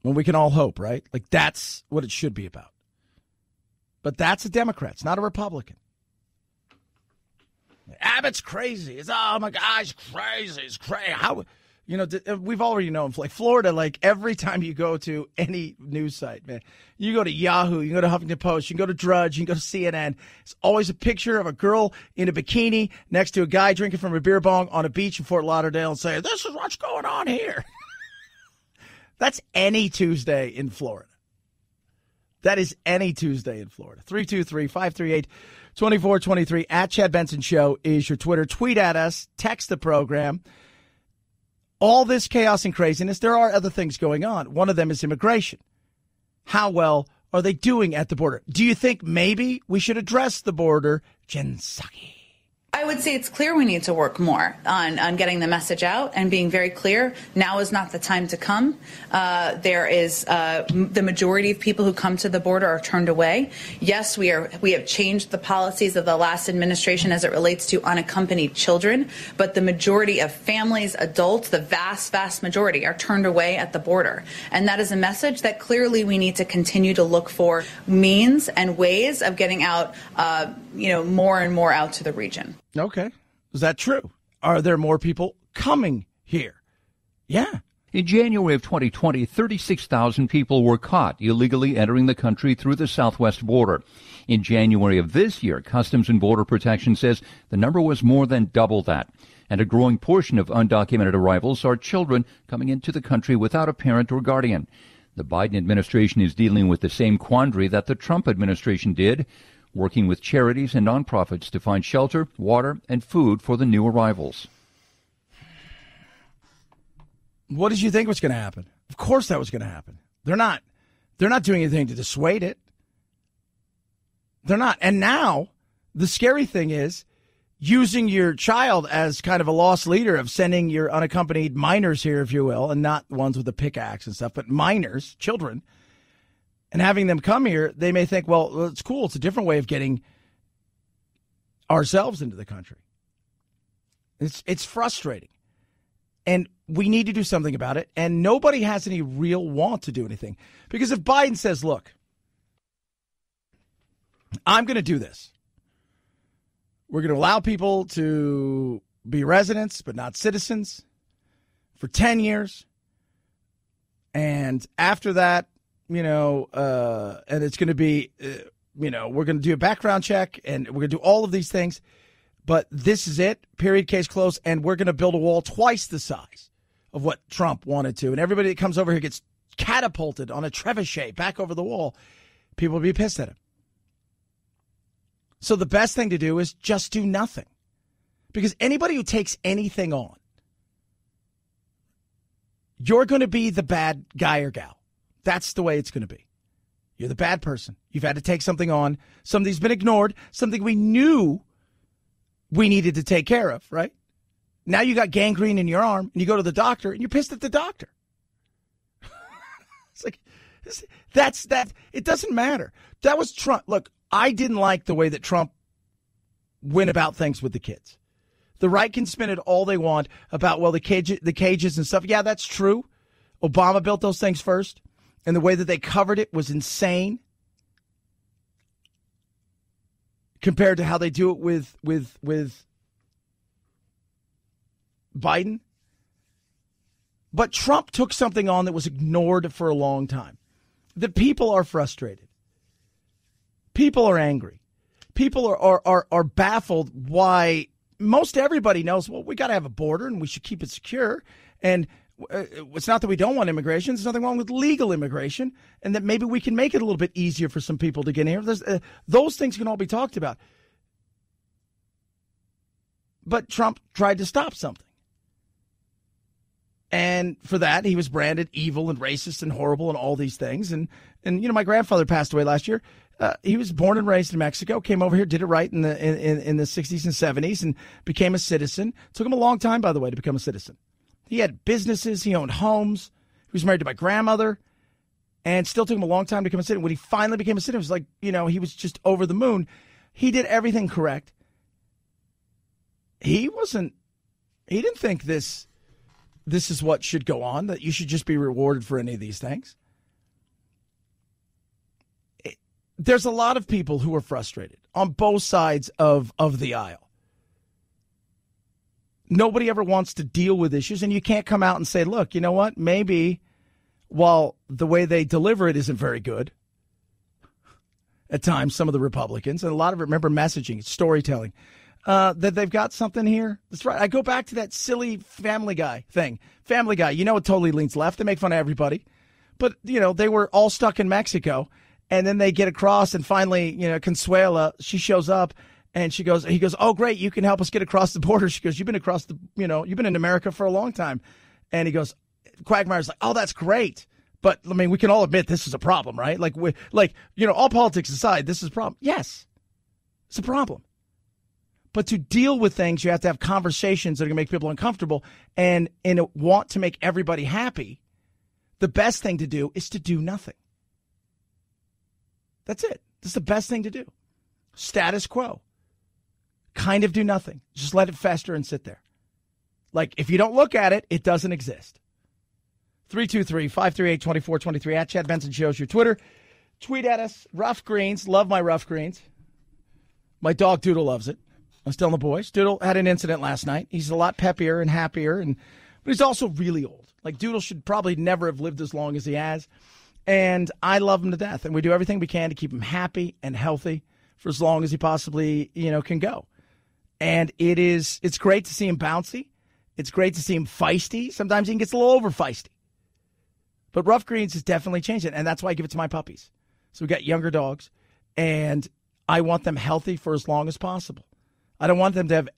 Well, we can all hope, right? Like, that's what it should be about. But that's a Democrat. It's not a Republican. Abbott's crazy. It's, oh, my gosh, crazy. It's crazy. How, we've already known, like, Florida, like, every time you go to any news site, man, you go to Yahoo, you go to Huffington Post, you can go to Drudge, you can go to CNN. It's always a picture of a girl in a bikini next to a guy drinking from a beer bong on a beach in Fort Lauderdale and saying, this is what's going on here. That's any Tuesday in Florida. That is any Tuesday in Florida. 323-538-2423. At Chad Benson Show is your Twitter. Tweet at us. Text the program. All this chaos and craziness, there are other things going on. One of them is immigration. How well are they doing at the border? Do you think maybe we should address the border? Jen Psaki. I would say it's clear we need to work more on getting the message out and being very clear. Now is not the time to come. There is the majority of people who come to the border are turned away. Yes, we have changed the policies of the last administration as it relates to unaccompanied children, but the majority of families, adults, the vast, vast majority are turned away at the border. And that is a message that clearly we need to continue to look for means and ways of getting out, more and more out to the region. Okay. Is that true? Are there more people coming here? Yeah. In January of 2020, 36,000 people were caught illegally entering the country through the southwest border. In January of this year, Customs and Border Protection says the number was more than double that. And a growing portion of undocumented arrivals are children coming into the country without a parent or guardian. The Biden administration is dealing with the same quandary that the Trump administration did, working with charities and nonprofits to find shelter, water, and food for the new arrivals. What did you think was going to happen? Of course that was going to happen. They're not doing anything to dissuade it. They're not. And now the scary thing is using your child as kind of a lost leader of sending your unaccompanied minors here, if you will, and not ones with a pickaxe and stuff, but minors, children, and having them come here. They may think, well, it's cool. It's a different way of getting ourselves into the country. It's frustrating. And we need to do something about it. And nobody has any real want to do anything. Because if Biden says, look, I'm going to do this. We're going to allow people to be residents, but not citizens, for 10 years. And after that, and it's going to be, we're going to do a background check and we're going to do all of these things. But this is it, period, case closed. And we're going to build a wall twice the size of what Trump wanted to. And everybody that comes over here gets catapulted on a trebuchet back over the wall. People will be pissed at him. So the best thing to do is just do nothing. Because anybody who takes anything on, you're going to be the bad guy or gal. That's the way it's going to be. You're the bad person. You've had to take something on. Something's been ignored. Something we knew we needed to take care of, right? Now you got gangrene in your arm, and you go to the doctor, and you're pissed at the doctor. It's like, that's that. It doesn't matter. That was Trump. Look, I didn't like the way that Trump went about things with the kids. The right can spin it all they want about, well, the cages and stuff. Yeah, that's true. Obama built those things first. And the way that they covered it was insane compared to how they do it with Biden. But Trump took something on that was ignored for a long time. The people are frustrated. People are angry. People are baffled why most everybody knows, well, we got to have a border and we should keep it secure. And it's not that we don't want immigration. There's nothing wrong with legal immigration, and that maybe we can make it a little bit easier for some people to get in here. Those things can all be talked about. But Trump tried to stop something. And for that, he was branded evil and racist and horrible and all these things. And my grandfather passed away last year. He was born and raised in Mexico, came over here, did it right in the 60s and 70s, and became a citizen. Took him a long time, by the way, to become a citizen. He had businesses. He owned homes. He was married to my grandmother, and still took him a long time to become a citizen. When he finally became a citizen, it was like, he was just over the moon. He did everything correct. He didn't think this is what should go on, that you should just be rewarded for any of these things. There's a lot of people who are frustrated on both sides of the aisle. Nobody ever wants to deal with issues, and you can't come out and say, look, you know what? Maybe while the way they deliver it isn't very good, at times, some of the Republicans, and a lot of it, remember, messaging, storytelling, that they've got something here. That's right. I go back to that silly Family Guy thing. Family Guy, it totally leans left. They make fun of everybody. But, they were all stuck in Mexico, and then they get across, and finally, Consuela, she shows up, and he goes, oh, great, you can help us get across the border. She goes, you've been across you've been in America for a long time. And he goes, Quagmire's like, oh, that's great. But, we can all admit this is a problem, right? All politics aside, this is a problem. Yes, it's a problem. But to deal with things, you have to have conversations that are going to make people uncomfortable and want to make everybody happy. The best thing to do is to do nothing. That's it. That's the best thing to do. Status quo. Kind of do nothing. Just let it fester and sit there. If you don't look at it, it doesn't exist. 323-538-2423 at Chad Benson Show's your Twitter. Tweet at us. Rough Greens. Love my rough greens. My dog Doodle loves it. I was telling the boys. Doodle had an incident last night. He's a lot peppier and happier, but he's also really old. Doodle should probably never have lived as long as he has. And I love him to death. And we do everything we can to keep him happy and healthy for as long as he possibly, can go. And it's great to see him bouncy. It's great to see him feisty. Sometimes he gets a little over feisty. But Rough Greens has definitely changed it, and that's why I give it to my puppies. So we got younger dogs, and I want them healthy for as long as possible. I don't want them to have,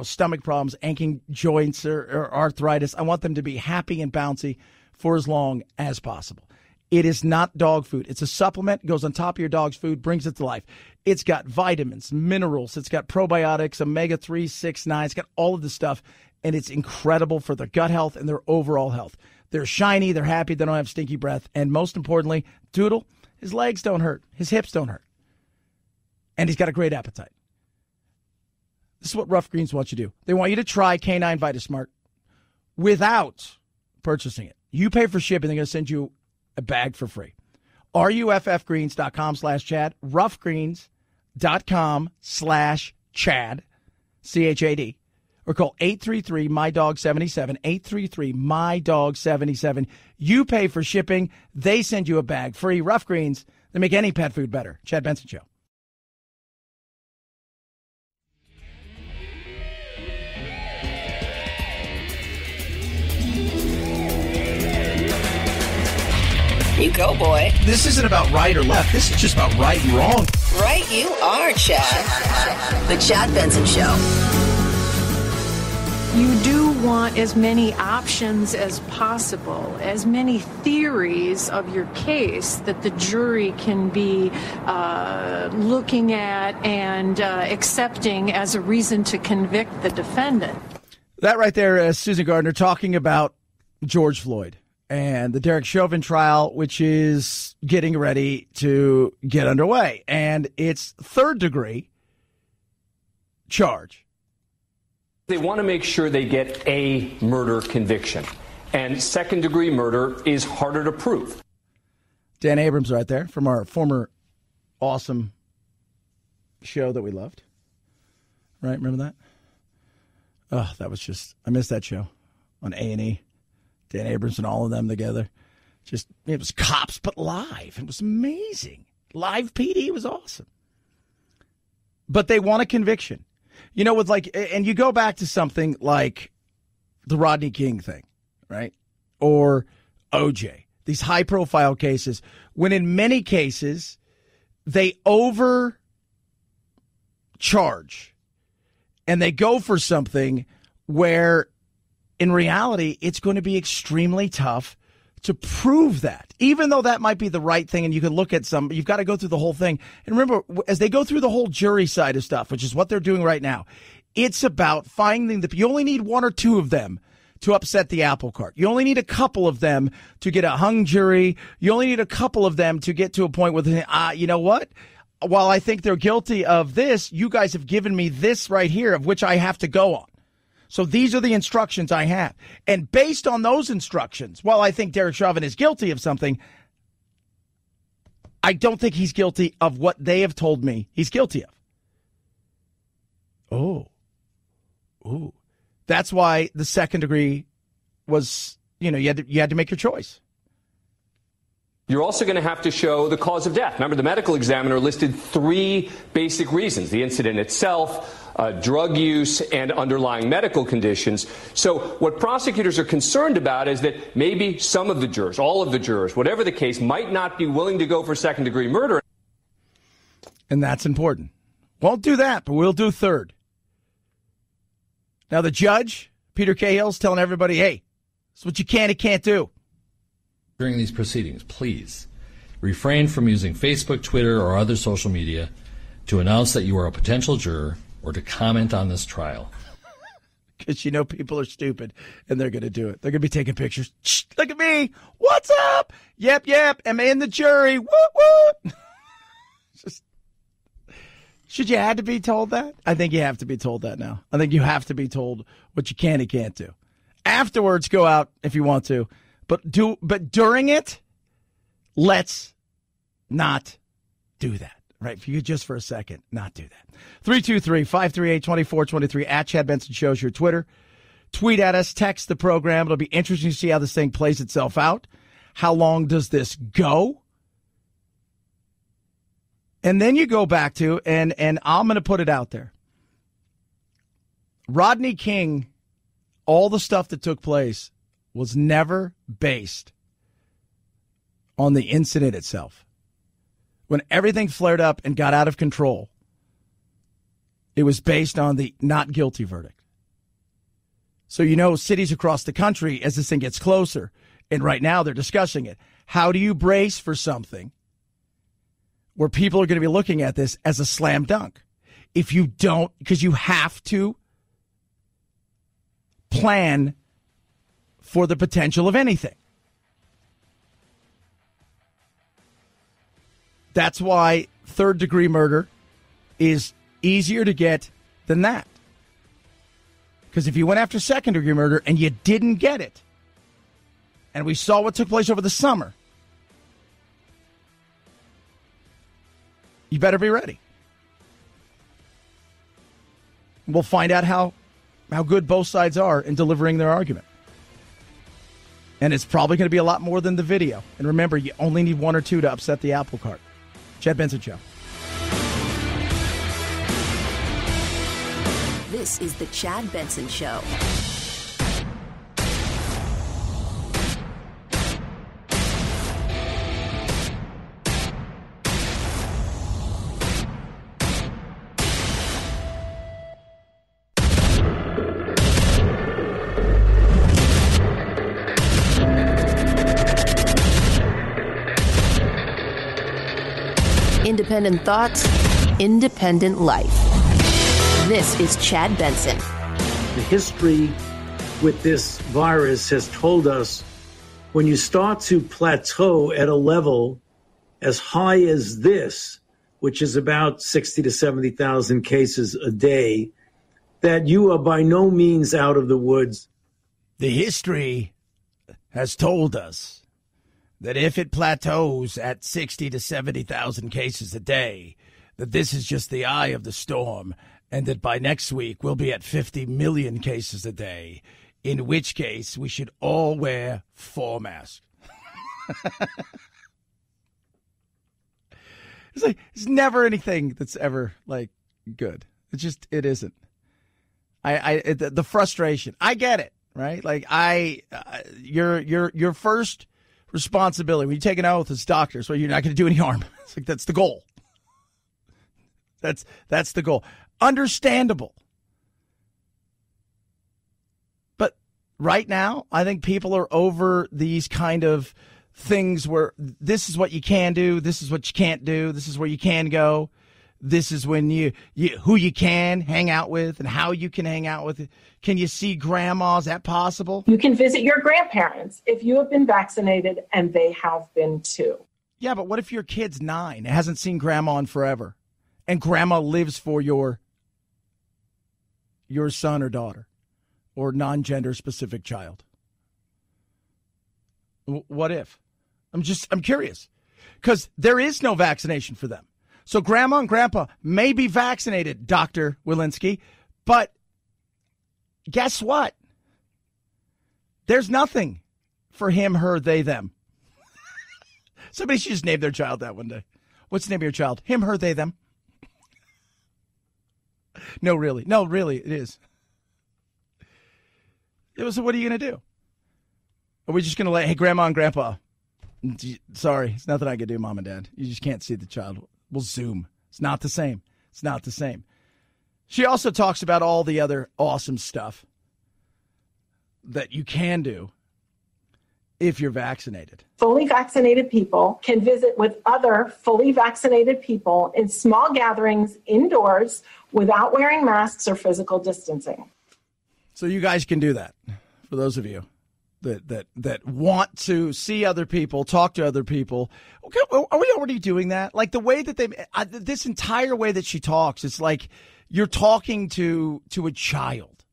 stomach problems, aching joints, or arthritis. I want them to be happy and bouncy for as long as possible. It is not dog food. It's a supplement. It goes on top of your dog's food, brings it to life. It's got vitamins, minerals. It's got probiotics, omega-3, 6, 9. It's got all of this stuff, and it's incredible for their gut health and their overall health. They're shiny, they're happy, they don't have stinky breath, and most importantly, Doodle, his legs don't hurt, his hips don't hurt, and he's got a great appetite. This is what Rough Greens want you to do. They want you to try Canine VitaSmart without purchasing it. You pay for shipping, they're going to send you a bag for free. RUFFgreens.com/Chad, roughgreens.com/Chad, CHAD. Or call 833-MY-DOG-77, 833-MY-DOG-77. You pay for shipping. They send you a bag free. Rough Greens, they make any pet food better. Chad Benson Show. You go, boy. This isn't about right or left. This is just about right and wrong. Right you are, Chad. The Chad Benson Show. You do want as many options as possible, as many theories of your case that the jury can be looking at and accepting as a reason to convict the defendant. That right there is Susan Gardner talking about George Floyd and the Derek Chauvin trial, which is getting ready to get underway. And it's third-degree charge. They want to make sure they get a murder conviction. And second-degree murder is harder to prove. Dan Abrams right there from our former awesome show that we loved. Right, remember that? Oh, that was just, I missed that show on A&E. Dan Abrams and all of them together. Just, it was cops, but live. It was amazing. Live PD was awesome. But they want a conviction. With and you go back to something like the Rodney King thing, right? Or OJ, these high profile cases, when in many cases they overcharge and they go for something where in reality, it's going to be extremely tough to prove that, even though that might be the right thing. And you can look at you've got to go through the whole thing. And remember, as they go through the whole jury side of stuff, which is what they're doing right now, it's about finding you only need one or two of them to upset the apple cart. You only need a couple of them to get a hung jury. You only need a couple of them to get to a point where, you know what? While I think they're guilty of this, you guys have given me this right here of which I have to go on. So these are the instructions I have. And based on those instructions, while I think Derek Chauvin is guilty of something, I don't think he's guilty of what they have told me he's guilty of. Oh. That's why the second degree was, you had to make your choice. You're also going to have to show the cause of death. Remember, the medical examiner listed 3 basic reasons: the incident itself, drug use, and underlying medical conditions. So what prosecutors are concerned about is that maybe some of the jurors, all of the jurors, whatever the case, might not be willing to go for second-degree murder. And that's important. Won't do that, but we'll do third. Now, the judge, Peter Cahill's telling everybody, hey, it's what you can and can't do. During these proceedings, please refrain from using Facebook, Twitter, or other social media to announce that you are a potential juror or to comment on this trial. Because people are stupid, and they're going to do it. They're going to be taking pictures. Shh, look at me. What's up? Yep. Am I in the jury? Whoop. Should you have to be told that? I think you have to be told that now. I think you have to be told what you can and can't do. Afterwards, go out if you want to. But during it, let's not do that. Right? If you could just for a second not do that. 323-538-2423 at Chad Benson Show's your Twitter. Tweet at us, text the program. It'll be interesting to see how this thing plays itself out. How long does this go? And then you go back to, and I'm going to put it out there. Rodney King, all the stuff that took place was never based on the incident itself. When everything flared up and got out of control, it was based on the not guilty verdict. So, cities across the country, as this thing gets closer, and right now they're discussing it, how do you brace for something where people are going to be looking at this as a slam dunk? If you don't, because you have to plan for the potential of anything. That's why third-degree murder is easier to get than that. Because if you went after second-degree murder and you didn't get it, and we saw what took place over the summer, you better be ready. We'll find out how good both sides are in delivering their argument. And it's probably going to be a lot more than the video. And remember, you only need one or two to upset the apple cart. Chad Benson Show. This is the Chad Benson Show. Independent thoughts, independent life. This is Chad Benson. The history with this virus has told us when you start to plateau at a level as high as this, which is about 60 to 70,000 cases a day, that you are by no means out of the woods. The history has told us that if it plateaus at 60 to 70,000 cases a day, that this is just the eye of the storm, and that by next week we'll be at 50 million cases a day, in which case we should all wear 4 masks. It's never anything that's ever good. It isn't. The frustration. I get it, right? Your first responsibility when you take an oath as doctors, well, you're not going to do any harm. It's that's the goal. That's the goal. Understandable. But right now, I think people are over these kind of things where this is what you can do, this is what you can't do, this is where you can go, this is when you who you can hang out with and how you can hang out with. Can you see grandma? Is that possible? You can visit your grandparents if you have been vaccinated and they have been too. Yeah, but what if your kid's 9 and hasn't seen grandma in forever, and grandma lives for your son or daughter or non-gender specific child? What if? I'm curious, because there is no vaccination for them. So grandma and grandpa may be vaccinated, Dr. Walensky, but guess what? There's nothing for him, her, they, them. Somebody should just name their child that one day. What's the name of your child? Him, her, they, them. No, really, it is. So what are you going to do? Are we just going to let, hey, grandma and grandpa, sorry, it's nothing I can do, mom and dad. You just can't see the child. We'll Zoom. It's not the same. It's not the same. She also talks about all the other awesome stuff that you can do if you're vaccinated. Fully vaccinated people can visit with other fully vaccinated people in small gatherings indoors without wearing masks or physical distancing. So you guys can do that, for those of you that want to see other people, talk to other people. Okay, are we already doing that? Like the way that this entire way that she talks, it's like you're talking to a child,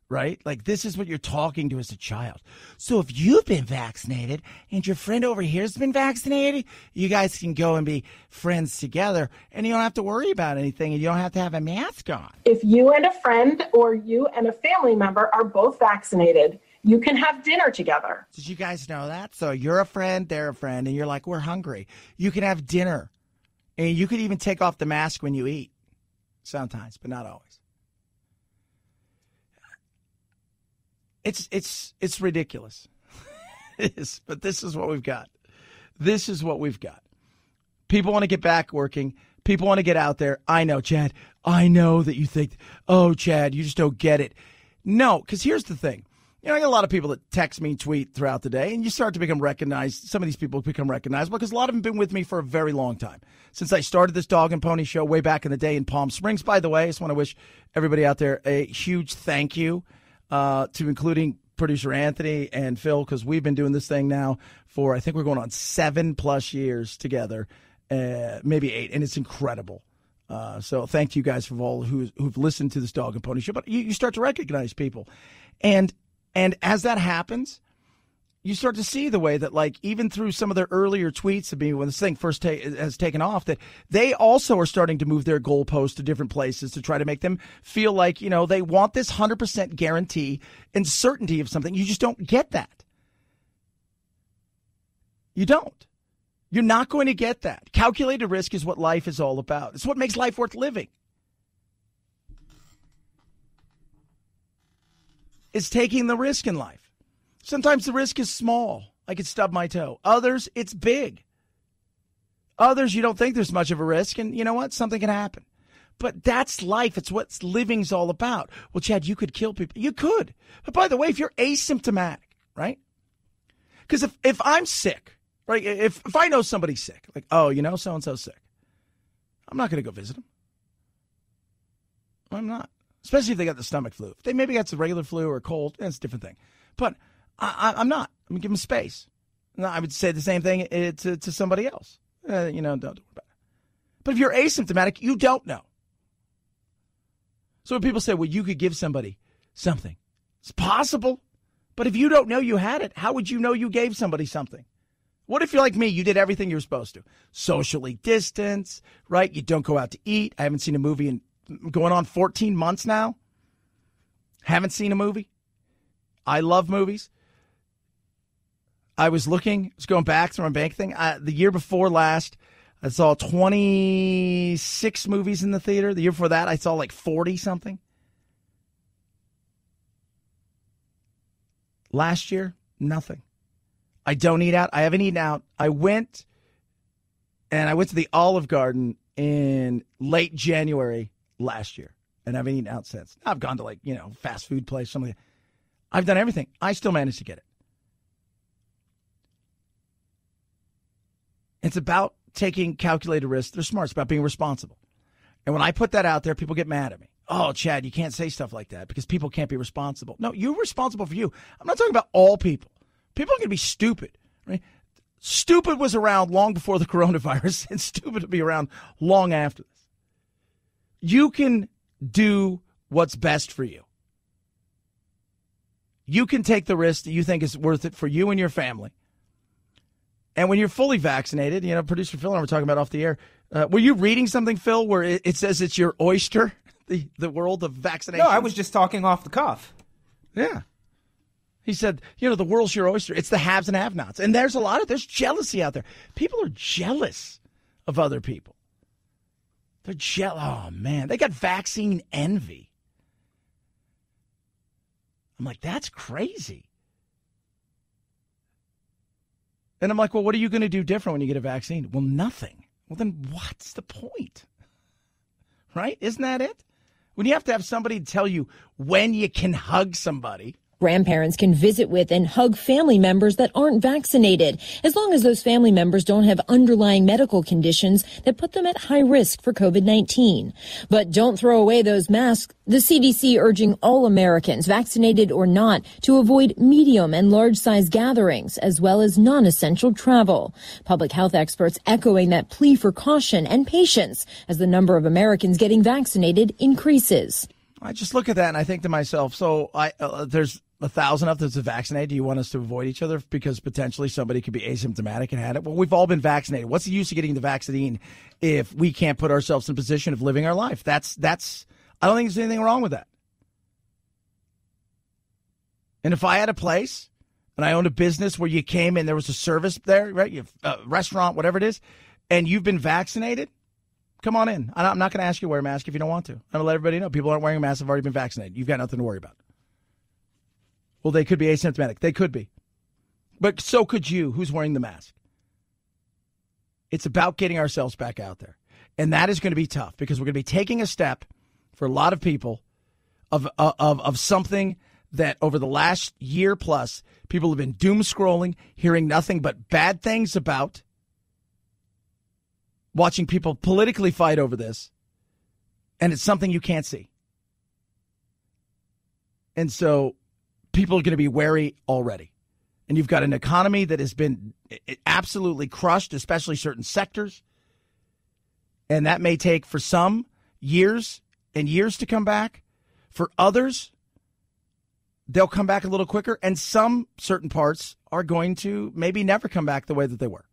right? Like this is what you're talking to as a child. So if you've been vaccinated and your friend over here has been vaccinated, you guys can go and be friends together and you don't have to worry about anything and you don't have to have a mask on. If you and a friend or you and a family member are both vaccinated, you can have dinner together. Did you guys know that? So you're a friend, they're a friend, and you're like, we're hungry. You can have dinner. And you could even take off the mask when you eat. Sometimes, but not always. It's ridiculous. It is, but this is what we've got. This is what we've got. People want to get back working. People want to get out there. I know, Chad. I know that you think, oh, Chad, you just don't get it. No, because here's the thing. You know, I get a lot of people that text me, tweet throughout the day, and you start to become recognized. Some of these people become recognizable because a lot of them have been with me for a very long time. Since I started this Dog and Pony show way back in the day in Palm Springs. By the way, I just want to wish everybody out there a huge thank you to including producer Anthony and Phil, because we've been doing this thing now for, I think we're going on 7+ years together, maybe 8, and it's incredible. So thank you guys for all who've listened to this Dog and Pony show. But you start to recognize people. And as that happens, you start to see the way that, like, even through some of their earlier tweets of me when this thing first has taken off, that they also are starting to move their goalposts to different places to try to make them feel like, you know, they want this 100% guarantee and certainty of something. You just don't get that. You don't. You're not going to get that. Calculated risk is what life is all about. It's what makes life worth living. Is taking the risk in life. Sometimes the risk is small. I could stub my toe. Others, it's big. Others, you don't think there's much of a risk, and you know what? Something can happen. But that's life. It's what living's all about. Well, Chad, you could kill people. You could. But by the way, if you're asymptomatic, right? Because if I'm sick, right? If I know somebody's sick, like, oh, you know, so-and-so's sick, I'm not going to go visit them. I'm not. Especially if they got the stomach flu. If they maybe got some regular flu or a cold, that's a different thing. But I'm not. I'm going to give them space. No, I would say the same thing to somebody else. You know, don't worry about it. But if you're asymptomatic, you don't know. So when people say, well, you could give somebody something, it's possible. But if you don't know you had it, how would you know you gave somebody something? What if you're like me? You did everything you were supposed to. Socially distance, right? You don't go out to eat. I haven't seen a movie in going on 14 months now. Haven't seen a movie. I love movies. I was going back through my bank thing. The year before last, I saw 26 movies in the theater. The year before that, I saw like 40 something. Last year, nothing. I don't eat out. I haven't eaten out. I went to the Olive Garden in late January last year, and I haven't eaten out since. I've gone to, like, you know, fast food place, something. I've done everything. I still managed to get it. It's about taking calculated risks. They're smart. It's about being responsible. And when I put that out there, people get mad at me. Oh, Chad, you can't say stuff like that because people can't be responsible. No, you're responsible for you. I'm not talking about all people. People are going to be stupid. Right? Stupid was around long before the coronavirus, and stupid will be around long after this. You can do what's best for you. You can take the risk that you think is worth it for you and your family. And when you're fully vaccinated, producer Phil and I were talking about off the air. Were you reading something, Phil, where it says it's your oyster, the world of vaccination? No, I was just talking off the cuff. Yeah. He said, the world's your oyster. It's the haves and have-nots. And there's there's jealousy out there. People are jealous of other people. They're jealous. Oh, man. They got vaccine envy. I'm like, that's crazy. And I'm like, well, what are you going to do different when you get a vaccine? Well, nothing. Well, then what's the point? Right? Isn't that it? When you have to have somebody tell you when you can hug somebody. Grandparents can visit with and hug family members that aren't vaccinated, as long as those family members don't have underlying medical conditions that put them at high risk for COVID-19. But don't throw away those masks. The CDC urging all Americans, vaccinated or not, to avoid medium and large-size gatherings, as well as non-essential travel. Public health experts echoing that plea for caution and patience as the number of Americans getting vaccinated increases. I just look at that and I think to myself, so there's 1,000 of us vaccinated. Do you want us to avoid each other because potentially somebody could be asymptomatic and had it? Well, we've all been vaccinated. What's the use of getting the vaccine if we can't put ourselves in a position of living our life? That's. I don't think there's anything wrong with that. And if I had a place and I owned a business where you came in, there was a service there, right? You have a restaurant, whatever it is, and you've been vaccinated, come on in. I'm not going to ask you to wear a mask if you don't want to. I'm going to let everybody know people aren't wearing a mask have already been vaccinated. You've got nothing to worry about. Well, they could be asymptomatic. They could be. But so could you, who's wearing the mask. It's about getting ourselves back out there. And that is going to be tough because we're going to be taking a step for a lot of people of something that over the last year plus, people have been doom scrolling, hearing nothing but bad things about, watching people politically fight over this. And it's something you can't see. And so people are going to be wary already. And you've got an economy that has been absolutely crushed, especially certain sectors. And that may take, for some, years and years to come back. For others, they'll come back a little quicker. And some certain parts are going to maybe never come back the way that they were.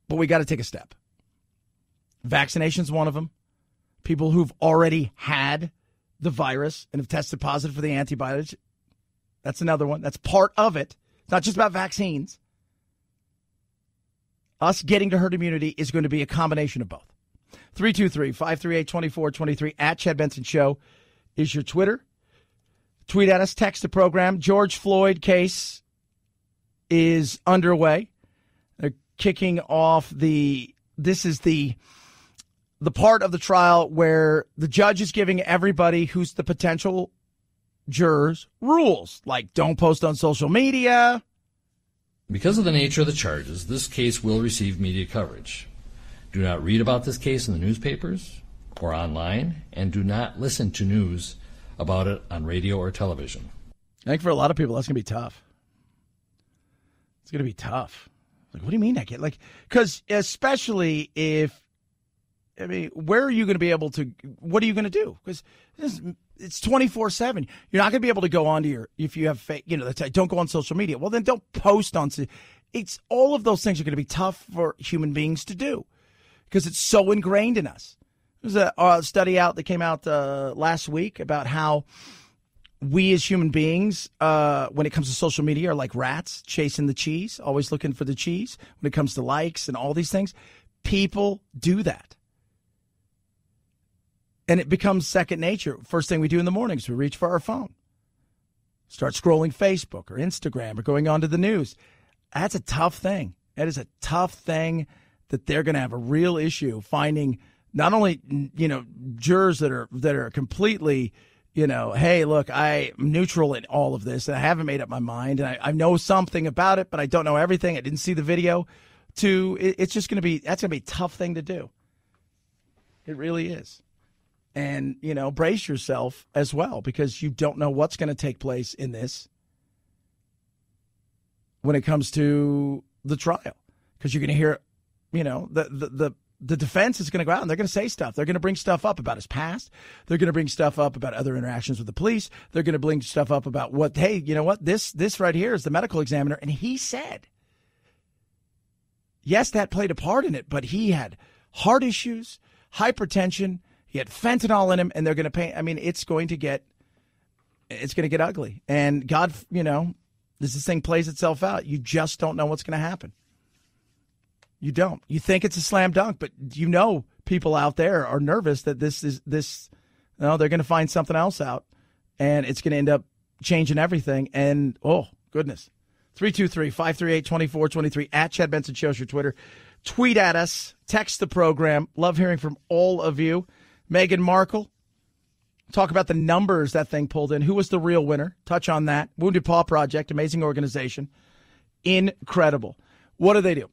But we got to take a step. Vaccination's one of them. People who've already had the virus and have tested positive for the antibodies, that's another one. That's part of it. It's not just about vaccines. Us getting to herd immunity is going to be a combination of both. 323-538-2423 at Chad Benson Show is your Twitter. Tweet at us, text the program. George Floyd case is underway. They're kicking off this is the part of the trial where the judge is giving everybody who's the potential jurors rules, like don't post on social media. Because of the nature of the charges, this case will receive media coverage. Do not read about this case in the newspapers or online, and do not listen to news about it on radio or television. I think for a lot of people, that's going to be tough. It's going to be tough. Like, what do you mean I can't? Like, because especially if, where are you going to be able to, what are you going to do? Because it's 24/7. You're not going to be able to go on to if you have fake, don't go on social media. Well, then don't post on, it's all of those things are going to be tough for human beings to do because it's so ingrained in us. There's a study out that came out last week about how we as human beings, when it comes to social media, are like rats chasing the cheese, always looking for the cheese. When it comes to likes and all these things, people do that. And it becomes second nature. First thing we do in the morning is we reach for our phone. Start scrolling Facebook or Instagram or going on to the news. That's a tough thing. That is a tough thing that they're going to have a real issue finding not only, jurors that are completely, hey, look, I'm neutral in all of this, and I haven't made up my mind, and I know something about it, but I don't know everything. I didn't see the video. It's just going to be, that's going to be a tough thing to do. It really is. And, brace yourself as well, because you don't know what's going to take place in this when it comes to the trial. Because you're going to hear, the defense is going to go out and they're going to say stuff. They're going to bring stuff up about his past. They're going to bring stuff up about other interactions with the police. They're going to bring stuff up about this right here is the medical examiner. And he said, yes, that played a part in it, but he had heart issues, hypertension. He had fentanyl in him, and they're going to pay. I mean, it's going to get ugly. And God, as this thing plays itself out, you just don't know what's going to happen. You don't. You think it's a slam dunk, but people out there are nervous that they're going to find something else out, and it's going to end up changing everything. And, oh, goodness. 323-538-2423 at Chad Benson Show's your Twitter. Tweet at us. Text the program. Love hearing from all of you. Meghan Markle. Talk about the numbers that thing pulled in. Who was the real winner? Touch on that. Wounded Paw Project, amazing organization. Incredible. What do?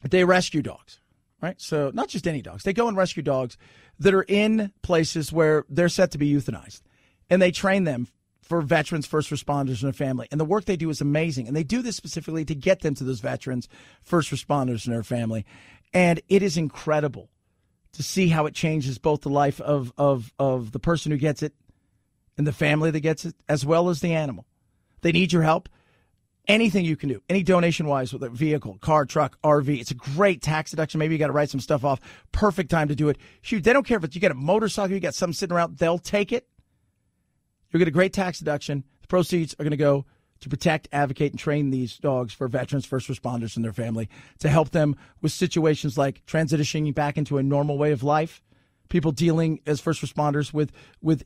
They rescue dogs, right? So not just any dogs. They go and rescue dogs that are in places where they're set to be euthanized. And they train them for veterans, first responders, and their family. And the work they do is amazing. And they do this specifically to get them to those veterans, first responders, and their family. And it is incredible to see how it changes both the life of the person who gets it and the family that gets it, as well as the animal. They need your help. Anything you can do, any donation-wise with a vehicle, car, truck, RV. It's a great tax deduction. Maybe you got to write some stuff off. Perfect time to do it. Shoot, they don't care if you got a motorcycle, you got something sitting around. They'll take it. You'll get a great tax deduction. The proceeds are going to go to protect, advocate, and train these dogs for veterans, first responders, and their family to help them with situations like transitioning back into a normal way of life, people dealing as first responders with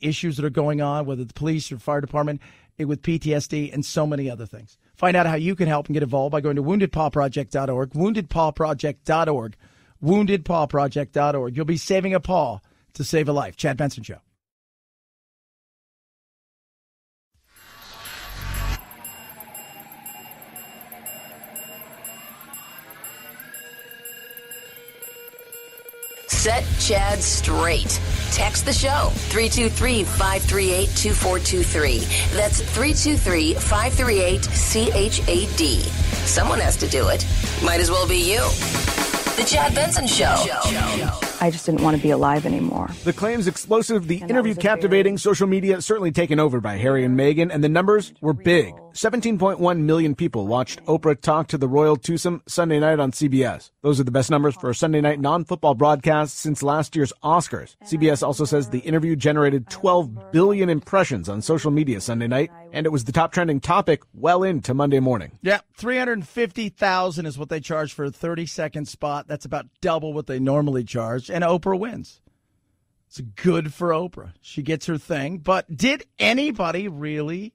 issues that are going on, whether the police or fire department, with PTSD, and so many other things. Find out how you can help and get involved by going to woundedpawproject.org, woundedpawproject.org, woundedpawproject.org. You'll be saving a paw to save a life. Chad Benson Show. Set Chad straight. Text the show, 323-538-2423. That's 323-538-CHAD. Someone has to do it. Might as well be you. The Chad Benson Show. I just didn't want to be alive anymore. The claims explosive, the interview captivating, social media certainly taken over by Harry and Meghan, and the numbers were big. 17.1 million people watched Oprah talk to the royal twosome Sunday night on CBS. Those are the best numbers for a Sunday night non-football broadcast since last year's Oscars. CBS also says the interview generated 12 billion impressions on social media Sunday night, and it was the top trending topic well into Monday morning. Yeah, $350,000 is what they charge for a 30-second spot. That's about double what they normally charge, and Oprah wins. It's good for Oprah. She gets her thing. But did anybody really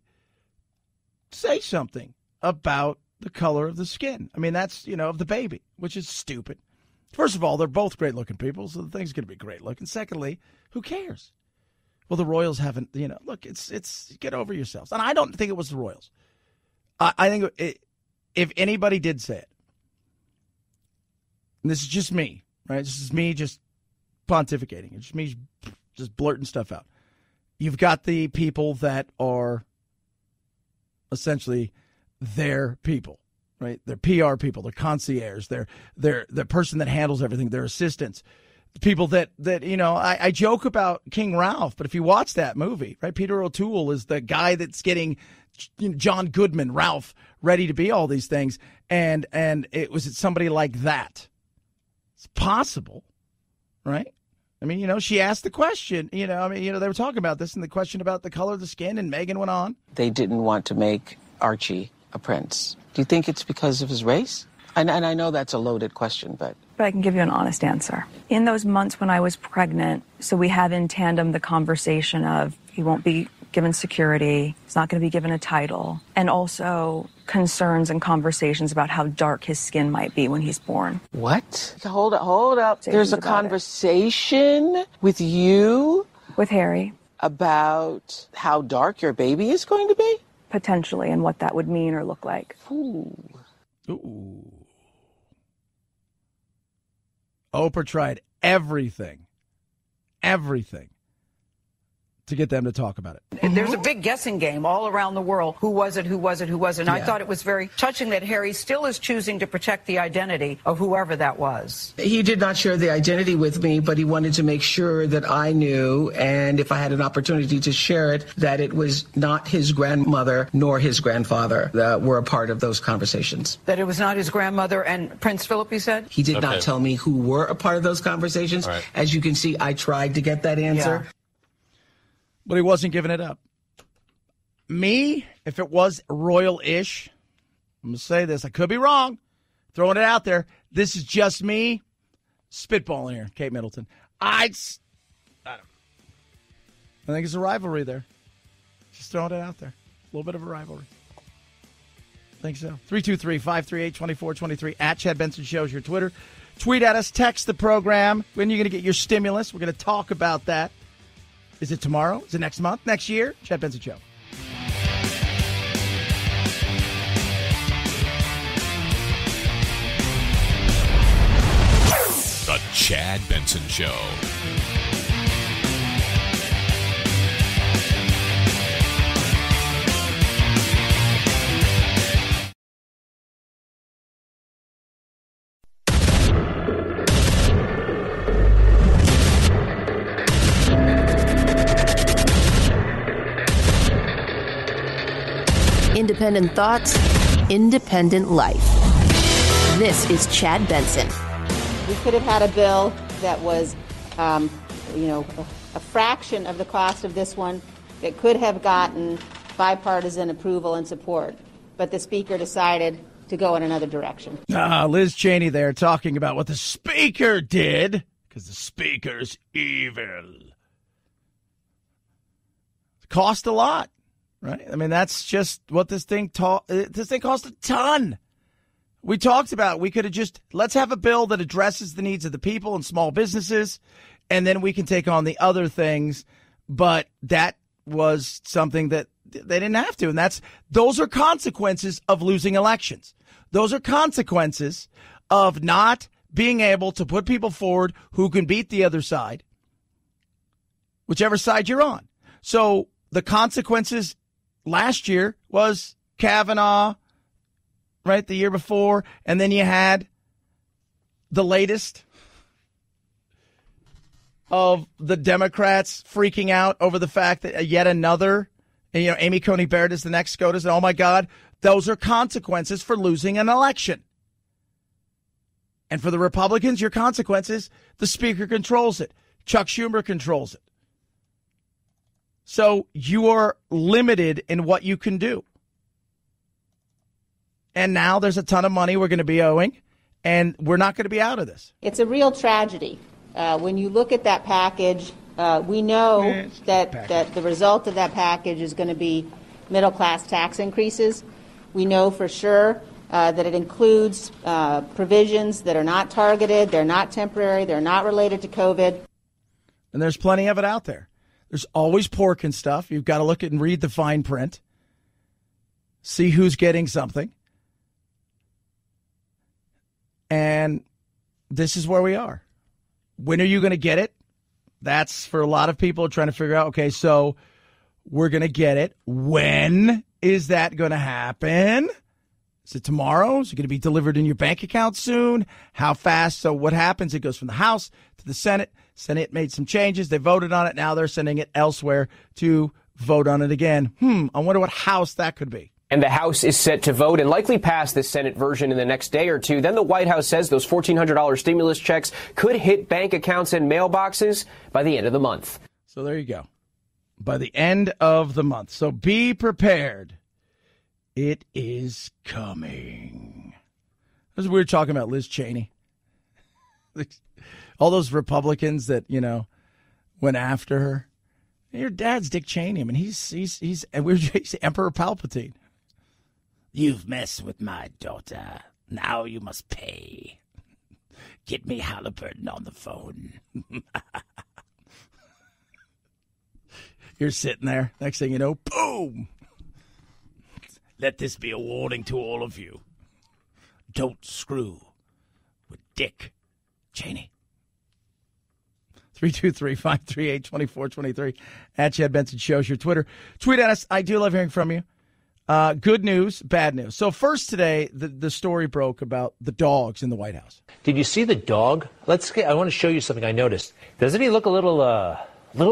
say something about the color of the skin? I mean, that's, of the baby, which is stupid. First of all, they're both great-looking people, so the thing's going to be great-looking. Secondly, who cares? Well, the Royals haven't, look, it's get over yourselves. And I don't think it was the Royals. I think if anybody did say it, and this is just me, right? This is me just pontificating. It's just me just blurting stuff out. You've got the people that are essentially their people, right? They're PR people, they're concierge, they're the person that handles everything, their assistants. People that I joke about King Ralph, but if you watch that movie, right, Peter O'Toole is the guy that's getting John Goodman, Ralph, ready to be all these things, and it was somebody like that. It's possible, right? I mean, she asked the question, they were talking about this and the question about the color of the skin, and Meghan went on. They didn't want to make Archie a prince. Do you think it's because of his race? And I know that's a loaded question, but I can give you an honest answer. In those months when I was pregnant, so we have in tandem the conversation of he won't be given security, he's not going to be given a title, and also concerns and conversations about how dark his skin might be when he's born. What? Hold up. There's a conversation with you? With Harry. about how dark your baby is going to be? Potentially, and what that would mean or look like. Ooh. Oprah tried everything to get them to talk about it. There's a big guessing game all around the world. Who was it? Who was it? Who was it? And I thought it was very touching that Harry still is choosing to protect the identity of whoever that was. He did not share the identity with me, but he wanted to make sure that I knew, and if I had an opportunity to share it, that it was not his grandmother nor his grandfather that were a part of those conversations. That it was not his grandmother and Prince Philip, you said? He did not tell me who were a part of those conversations. Right. As you can see, I tried to get that answer. Yeah. But he wasn't giving it up. Me, if it was royal-ish, I'm going to say this. I could be wrong. Throwing it out there. This is just me spitballing here, Kate Middleton. I think it's a rivalry there. Just throwing it out there. A little bit of a rivalry. I think so. 323-538-2423. At Chad Benson Show is your Twitter. Tweet at us. Text the program. When you're going to get your stimulus. We're going to talk about that. Is it tomorrow? Is it next month? Next year? Chad Benson Show. The Chad Benson Show. Independent thoughts, independent life. This is Chad Benson. We could have had a bill that was, a fraction of the cost of this one that could have gotten bipartisan approval and support. But the Speaker decided to go in another direction. Liz Cheney there talking about what the Speaker did, because the Speaker's evil. It cost a lot. Right? I mean, that's just what this thing this thing cost a ton. We talked about we could have let's have a bill that addresses the needs of the people and small businesses, and then we can take on the other things. But that was something that they didn't have to. And those are consequences of losing elections. Those are consequences of not being able to put people forward who can beat the other side, whichever side you're on. So the consequences last year was Kavanaugh, right, the year before, and then you had the latest of the Democrats freaking out over the fact that yet another, Amy Coney Barrett is the next SCOTUS, and oh my God, those are consequences for losing an election. And for the Republicans, your consequences, the Speaker controls it. Chuck Schumer controls it. So you are limited in what you can do. And now there's a ton of money we're going to be owing, and we're not going to be out of this. It's a real tragedy. When you look at that package, we know that the result of that package is going to be middle-class tax increases. We know for sure that it includes provisions that are not targeted, they're not temporary, they're not related to COVID. And there's plenty of it out there. There's always pork and stuff. You've got to look at and read the fine print. See who's getting something. And this is where we are. When are you going to get it? That's for a lot of people trying to figure out, okay, so we're going to get it. When is that going to happen? Is it tomorrow? Is it going to be delivered in your bank account soon? How fast? So what happens? It goes from the House to the Senate. Senate made some changes. They voted on it. Now they're sending it elsewhere to vote on it again. I wonder what House that could be. And the House is set to vote and likely pass the Senate version in the next day or two. Then the White House says those $1,400 stimulus checks could hit bank accounts and mailboxes by the end of the month. So there you go. By the end of the month. So be prepared. It is coming. This is weird talking about Liz Cheney. All those Republicans that, went after her. Your dad's Dick Cheney. I mean, he's Emperor Palpatine. You've messed with my daughter. Now you must pay. Get me Halliburton on the phone. You're sitting there. Next thing you know, boom. Let this be a warning to all of you. Don't screw with Dick Cheney. 323-538-2423 at Chad Benson Show's your Twitter. Tweet at us. I do love hearing from you. Good news, bad news. So first today, the story broke about the dogs in the White House. Did you see the dog? I want to show you something I noticed. Doesn't he look a little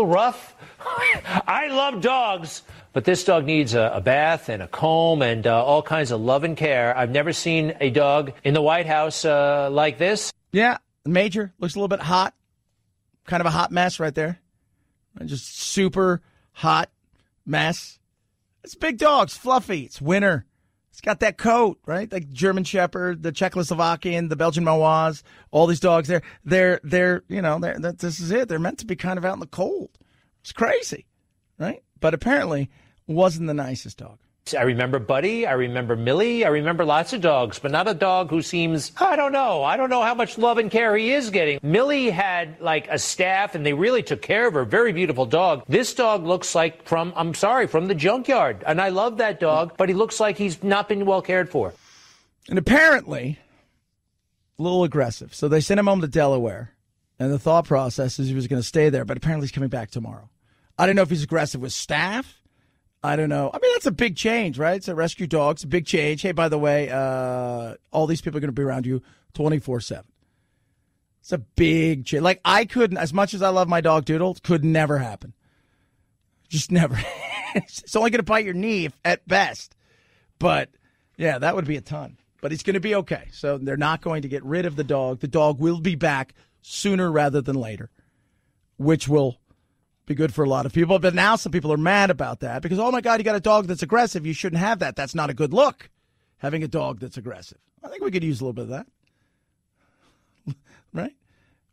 rough? I love dogs, but this dog needs a bath and a comb and all kinds of love and care. I've never seen a dog in the White House like this. Yeah, Major looks a little bit hot. Kind of a hot mess right there. Just super hot mess. It's big dogs, fluffy. It's winter. It's got that coat, right? Like German Shepherd, the Czechoslovakian, the Belgian Malinois, all these dogs. This is it. They're meant to be kind of out in the cold. It's crazy, right? But apparently wasn't the nicest dog. I remember Buddy. I remember Millie. I remember lots of dogs, but not a dog who seems, I don't know how much love and care he is getting. Millie had like a staff and they really took care of her. Very beautiful dog. This dog looks like from the junkyard. And I love that dog, but he looks like he's not been well cared for. And apparently a little aggressive. So they sent him home to Delaware. And the thought process is he was going to stay there, but apparently he's coming back tomorrow. I don't know if he's aggressive with staff. I don't know. I mean, that's a big change, right? It's a rescue dog. It's a big change. Hey, by the way, all these people are going to be around you 24/7. It's a big change. Like, I couldn't, as much as I love my dog Doodle, could never happen. Just never. It's only going to bite your knee at best. But, yeah, that would be a ton. But he's going to be okay. So they're not going to get rid of the dog. The dog will be back sooner rather than later, which will be good for a lot of people. But now some people are mad about that because, oh, my God, you got a dog that's aggressive. You shouldn't have that. That's not a good look, having a dog that's aggressive. I think we could use a little bit of that. Right?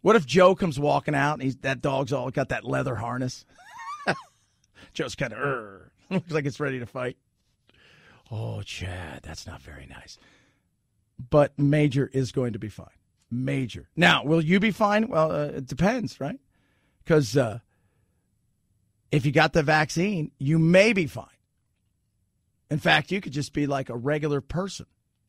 What if Joe comes walking out and that dog's all got that leather harness? Joe's kind of, looks like it's ready to fight. Oh, Chad, that's not very nice. But Major is going to be fine. Major. Now, will you be fine? Well, it depends, right? Because if you got the vaccine, you may be fine. In fact, you could just be like a regular person.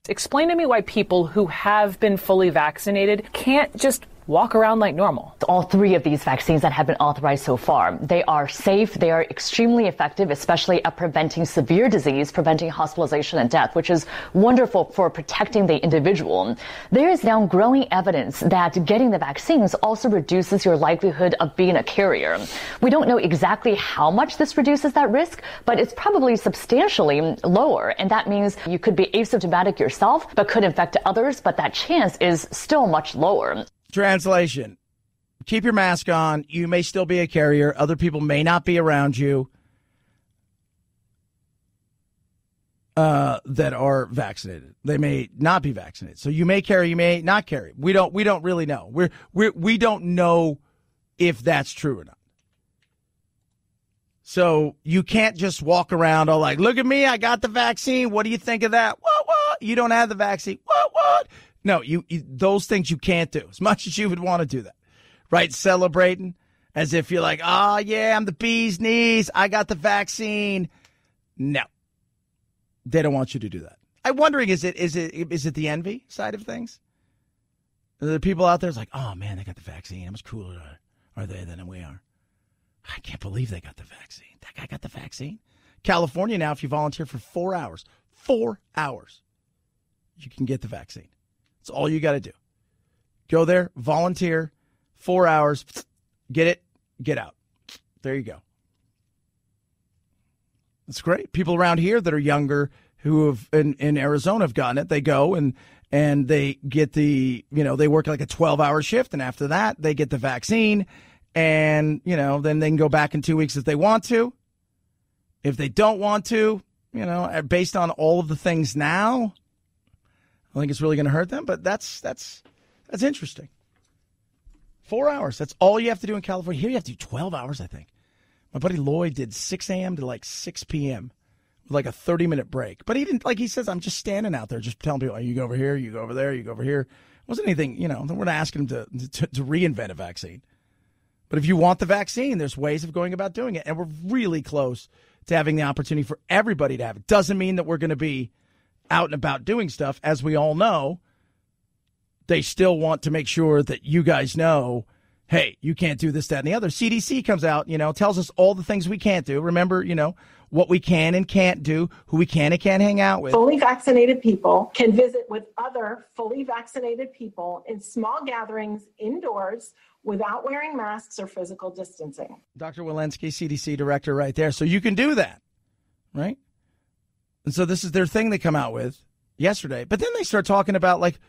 Explain to me why people who have been fully vaccinated can't just walk around like normal. All three of these vaccines that have been authorized so far, they are safe, they are extremely effective, especially at preventing severe disease, preventing hospitalization and death, which is wonderful for protecting the individual. There is now growing evidence that getting the vaccines also reduces your likelihood of being a carrier. We don't know exactly how much this reduces that risk, but it's probably substantially lower. And that means you could be asymptomatic yourself, but could infect others, but that chance is still much lower. Translation, keep your mask on. You may still be a carrier. Other people may not be around you that are vaccinated. They may not be vaccinated. So you may carry, you may not carry. We don't really know. We don't know if that's true or not. So you can't just walk around all like, look at me, I got the vaccine. What do you think of that? What? You don't have the vaccine. What? No, you those things you can't do as much as you would want to do that, right? Celebrating as if you're like, oh, yeah, I'm the bee's knees. I got the vaccine. No, they don't want you to do that. I'm wondering, is it the envy side of things? Are there people out there that's like, oh, man, they got the vaccine. How much cooler are they than we are? I can't believe they got the vaccine. That guy got the vaccine. California now, if you volunteer for 4 hours, you can get the vaccine. That's all you got to do. Go there, volunteer, 4 hours, get it, get out. There you go. That's great. People around here that are younger who have in Arizona have gotten it. They go and they get they work like a 12-hour shift, and after that they get the vaccine, and then they can go back in 2 weeks if they want to. If they don't want to, based on all of the things now, I think it's really going to hurt them, but that's interesting. 4 hours. That's all you have to do in California. Here you have to do 12 hours, I think. My buddy Lloyd did 6 a.m. to like 6 p.m. with like a 30-minute break. But he didn't, he says, I'm just standing out there just telling people, oh, you go over here, you go over there, you go over here. It wasn't anything, we're not asking him to reinvent a vaccine. But if you want the vaccine, there's ways of going about doing it. And we're really close to having the opportunity for everybody to have it. Doesn't mean that we're going to be out and about doing stuff. As we all know, they still want to make sure that you guys know, hey, you can't do this, that, and the other. CDC comes out, tells us all the things we can't do. Remember, what we can and can't do, who we can and can't hang out with. Fully vaccinated people can visit with other fully vaccinated people in small gatherings indoors without wearing masks or physical distancing. Dr. Walensky, CDC director right there. So you can do that, right? And so this is their thing they come out with yesterday. But then they start talking about, like,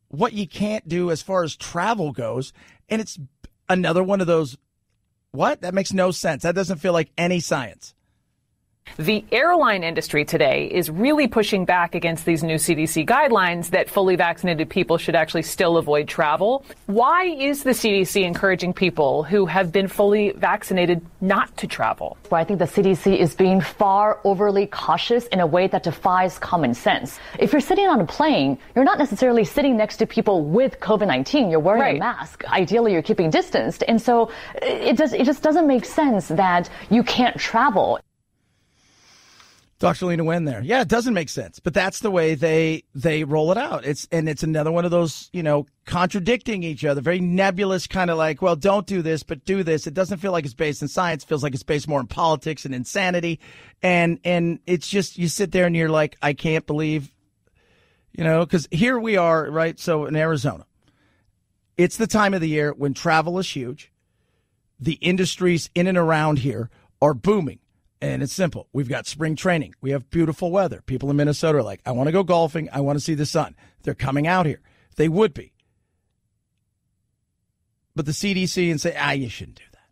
what you can't do as far as travel goes. And it's another one of those, what? That makes no sense. That doesn't feel like any science. The airline industry today is really pushing back against these new CDC guidelines that fully vaccinated people should actually still avoid travel. Why is the CDC encouraging people who have been fully vaccinated not to travel? Well, I think the CDC is being far overly cautious in a way that defies common sense. If you're sitting on a plane, you're not necessarily sitting next to people with COVID-19. You're wearing a mask. Ideally, you're keeping distanced. And so it just doesn't make sense that you can't travel. Dr. Lena Wen there. Yeah, it doesn't make sense, but that's the way they roll it out. It's another one of those, contradicting each other, very nebulous kind of like, well, don't do this, but do this. It doesn't feel like it's based in science. It feels like it's based more in politics and insanity. And it's just, you sit there and you're like, I can't believe, because here we are, right? So in Arizona, it's the time of the year when travel is huge. The industries in and around here are booming. And it's simple. We've got spring training. We have beautiful weather. People in Minnesota are like, I want to go golfing. I want to see the sun. They're coming out here. They would be. But the CDC and say, you shouldn't do that.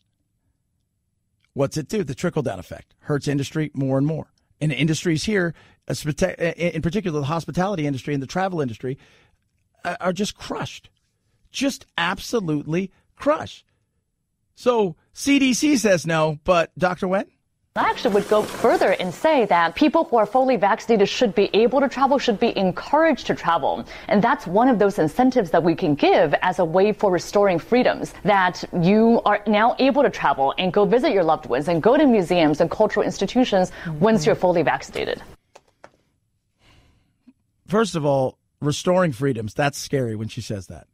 What's it do? The trickle-down effect hurts industry more and more. And the industries here, in particular the hospitality industry and the travel industry, are just crushed. Just absolutely crushed. So CDC says no, but Dr. Wen? I actually would go further and say that people who are fully vaccinated should be able to travel, should be encouraged to travel. And that's one of those incentives that we can give as a way for restoring freedoms, that you are now able to travel and go visit your loved ones and go to museums and cultural institutions once you're fully vaccinated. First of all, restoring freedoms, that's scary when she says that.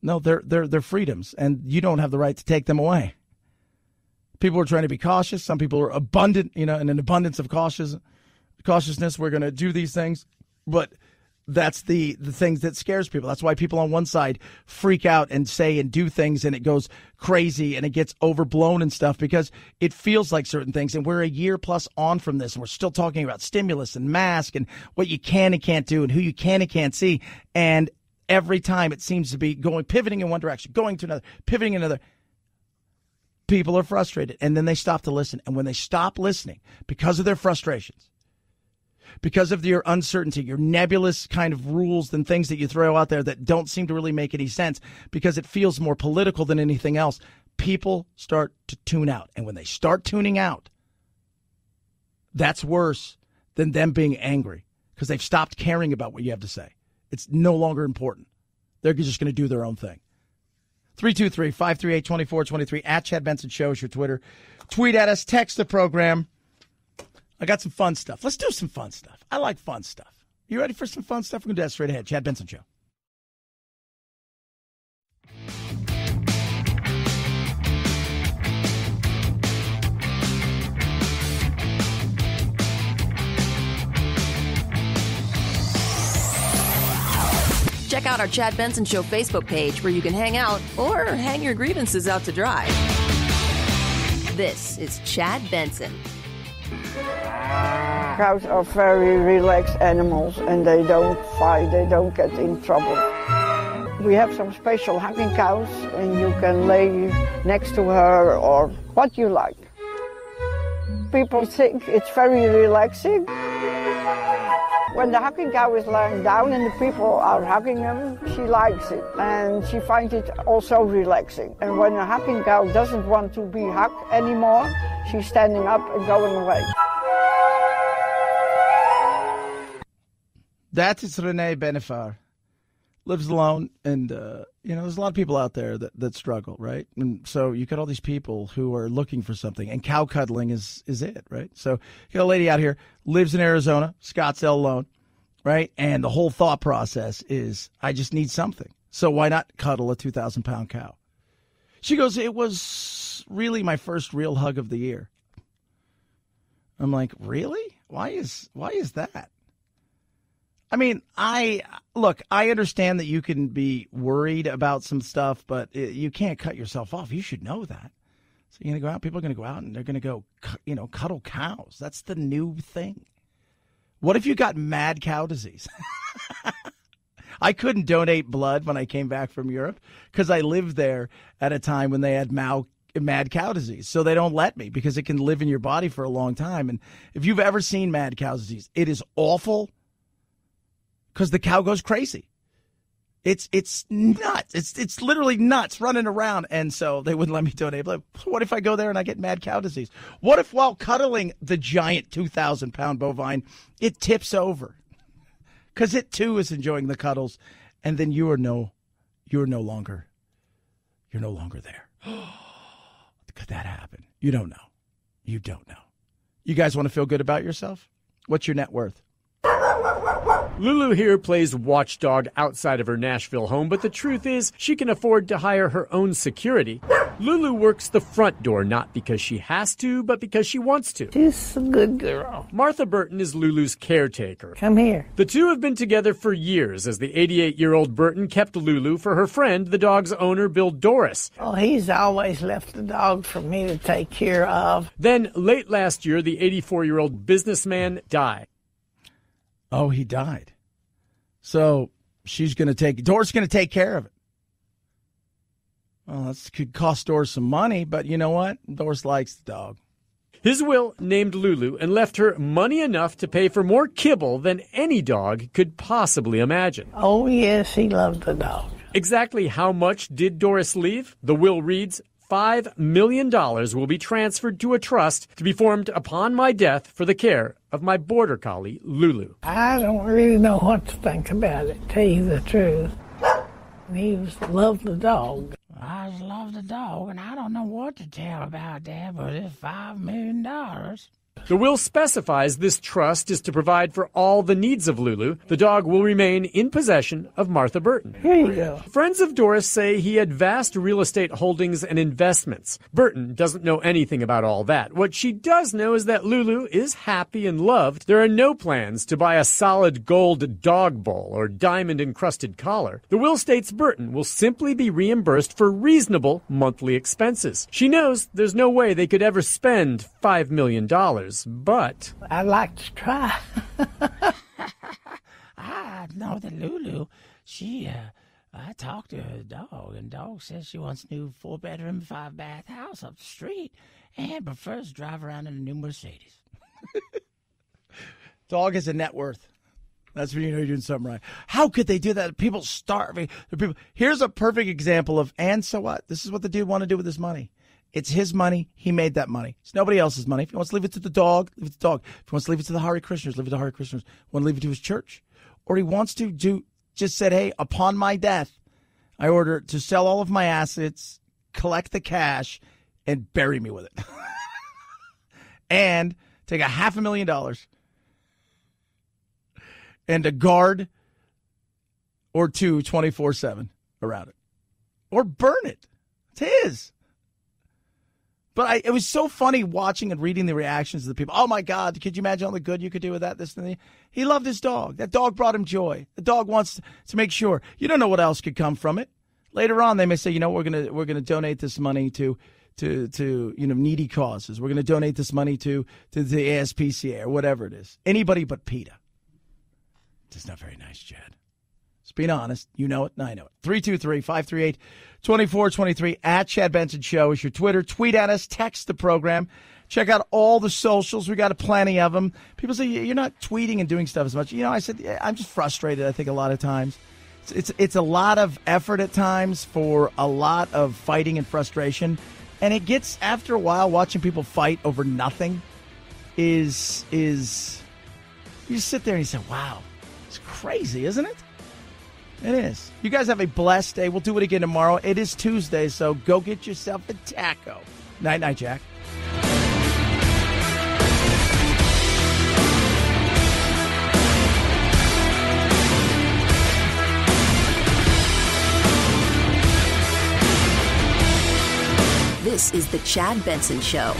No, they're freedoms, and you don't have the right to take them away. People are trying to be cautious. Some people are abundant, in an abundance of cautiousness. We're going to do these things. But that's the things that scares people. That's why people on one side freak out and say and do things, and it goes crazy and it gets overblown and stuff because it feels like certain things. And we're a year plus on from this, and we're still talking about stimulus and mask and what you can and can't do and who you can and can't see. And every time it seems to be pivoting in one direction, going to another, pivoting another. People are frustrated, and then they stop to listen. And when they stop listening because of their frustrations, because of your uncertainty, your nebulous kind of rules and things that you throw out there that don't seem to really make any sense because it feels more political than anything else, people start to tune out. And when they start tuning out, that's worse than them being angry because they've stopped caring about what you have to say. It's no longer important. They're just going to do their own thing. 323-538-2423 at Chad Benson Show is your Twitter. Tweet at us, text the program. I got some fun stuff. Let's do some fun stuff. I like fun stuff. You ready for some fun stuff? We're going to do that straight ahead. Chad Benson Show. Check out our Chad Benson Show Facebook page where you can hang out or hang your grievances out to dry. This is Chad Benson. Cows are very relaxed animals and they don't fight, they don't get in trouble. We have some special hugging cows and you can lay next to her or what you like. People think it's very relaxing. When the hugging cow is lying down and the people are hugging them, she likes it and she finds it also relaxing. And when a hugging cow doesn't want to be hugged anymore, she's standing up and going away. That is Renee Benefar. lives alone, and there's a lot of people out there that struggle, right? And so you got all these people who are looking for something, and cow cuddling is it, right? So you got a lady out here, lives in Arizona, Scottsdale alone, right? And the whole thought process is, I just need something. So why not cuddle a 2,000-pound cow? She goes, it was really my first real hug of the year. I'm like, really? Why is that? I mean, I understand that you can be worried about some stuff, but you can't cut yourself off. You should know that. So you're going to go out, people are going to go out and they're going to go, cuddle cows. That's the new thing. What if you got mad cow disease? I couldn't donate blood when I came back from Europe because I lived there at a time when they had mad cow disease. So they don't let me because it can live in your body for a long time. And if you've ever seen mad cow disease, it is awful. Because the cow goes crazy. It's nuts. It's literally nuts running around. And so they wouldn't let me donate blood. What if I go there and I get mad cow disease? What if while cuddling the giant 2,000-pound bovine, it tips over? Because it too is enjoying the cuddles, and then you're no longer there. Could that happen? You don't know. You don't know. You guys want to feel good about yourself? What's your net worth? Lulu here plays watchdog outside of her Nashville home, but the truth is she can afford to hire her own security. Lulu works the front door not because she has to, but because she wants to. She's a good girl. Martha Burton is Lulu's caretaker. Come here. The two have been together for years as the 88-year-old Burton kept Lulu for her friend, the dog's owner, Bill Doris. Oh, he's always left the dog for me to take care of. Then, late last year, the 84-year-old businessman died. Oh, he died. So Doris going to take care of it. Well, that could cost Doris some money, but you know what? Doris likes the dog. His will named Lulu and left her money enough to pay for more kibble than any dog could possibly imagine. Oh, yes, he loved the dog. Exactly how much did Doris leave? The will reads, $5 million will be transferred to a trust to be formed upon my death for the care of my border collie, Lulu. I don't really know what to think about it, tell you the truth. He loved the dog. I love the dog, and I don't know what to tell about that, but it's $5 million. The will specifies this trust is to provide for all the needs of Lulu. The dog will remain in possession of Martha Burton. Here you go. Friends of Doris say he had vast real estate holdings and investments. Burton doesn't know anything about all that. What she does know is that Lulu is happy and loved. There are no plans to buy a solid gold dog bowl or diamond-encrusted collar. The will states Burton will simply be reimbursed for reasonable monthly expenses. She knows there's no way they could ever spend $5 million. But I'd like to try. I know that Lulu, I talked to her dog, and dog says she wants a new 4-bedroom, 5-bath house up the street and prefers to drive around in a new Mercedes. Dog has a net worth. That's when you know you're doing something right. How could they do that? People starving. Here's a perfect example of, and so what? This is what the dude wanted to do with his money. It's his money. He made that money. It's nobody else's money. If he wants to leave it to the dog, leave it to the dog. If he wants to leave it to the Hare Krishners, leave it to the Hare Krishners. Want to leave it to his church. Or he wants to just said, hey, upon my death, I order to sell all of my assets, collect the cash, and bury me with it. And take $500,000 and a guard or two 24/7 around it. Or burn it. It's his. But it was so funny watching and reading the reactions of the people. Oh, my God, could you imagine all the good you could do with that, this, and that? He loved his dog. That dog brought him joy. The dog wants to make sure. You don't know what else could come from it. Later on, they may say, we're gonna donate this money to needy causes. We're going to donate this money to the ASPCA or whatever it is. Anybody but PETA. It's not very nice, Chad. Just being honest. You know it, and I know it. 323-538-2423 at Chad Benson Show is your Twitter. Tweet at us. Text the program. Check out all the socials. We got plenty of them. People say, you're not tweeting and doing stuff as much. I said, I'm just frustrated, I think, a lot of times. It's a lot of effort at times for a lot of fighting and frustration. And it gets, after a while, watching people fight over nothing is you just sit there and you say, wow, it's crazy, isn't it? It is. You guys have a blessed day. We'll do it again tomorrow. It is Tuesday, so go get yourself a taco. Night-night, Jack. This is the Chad Benson Show.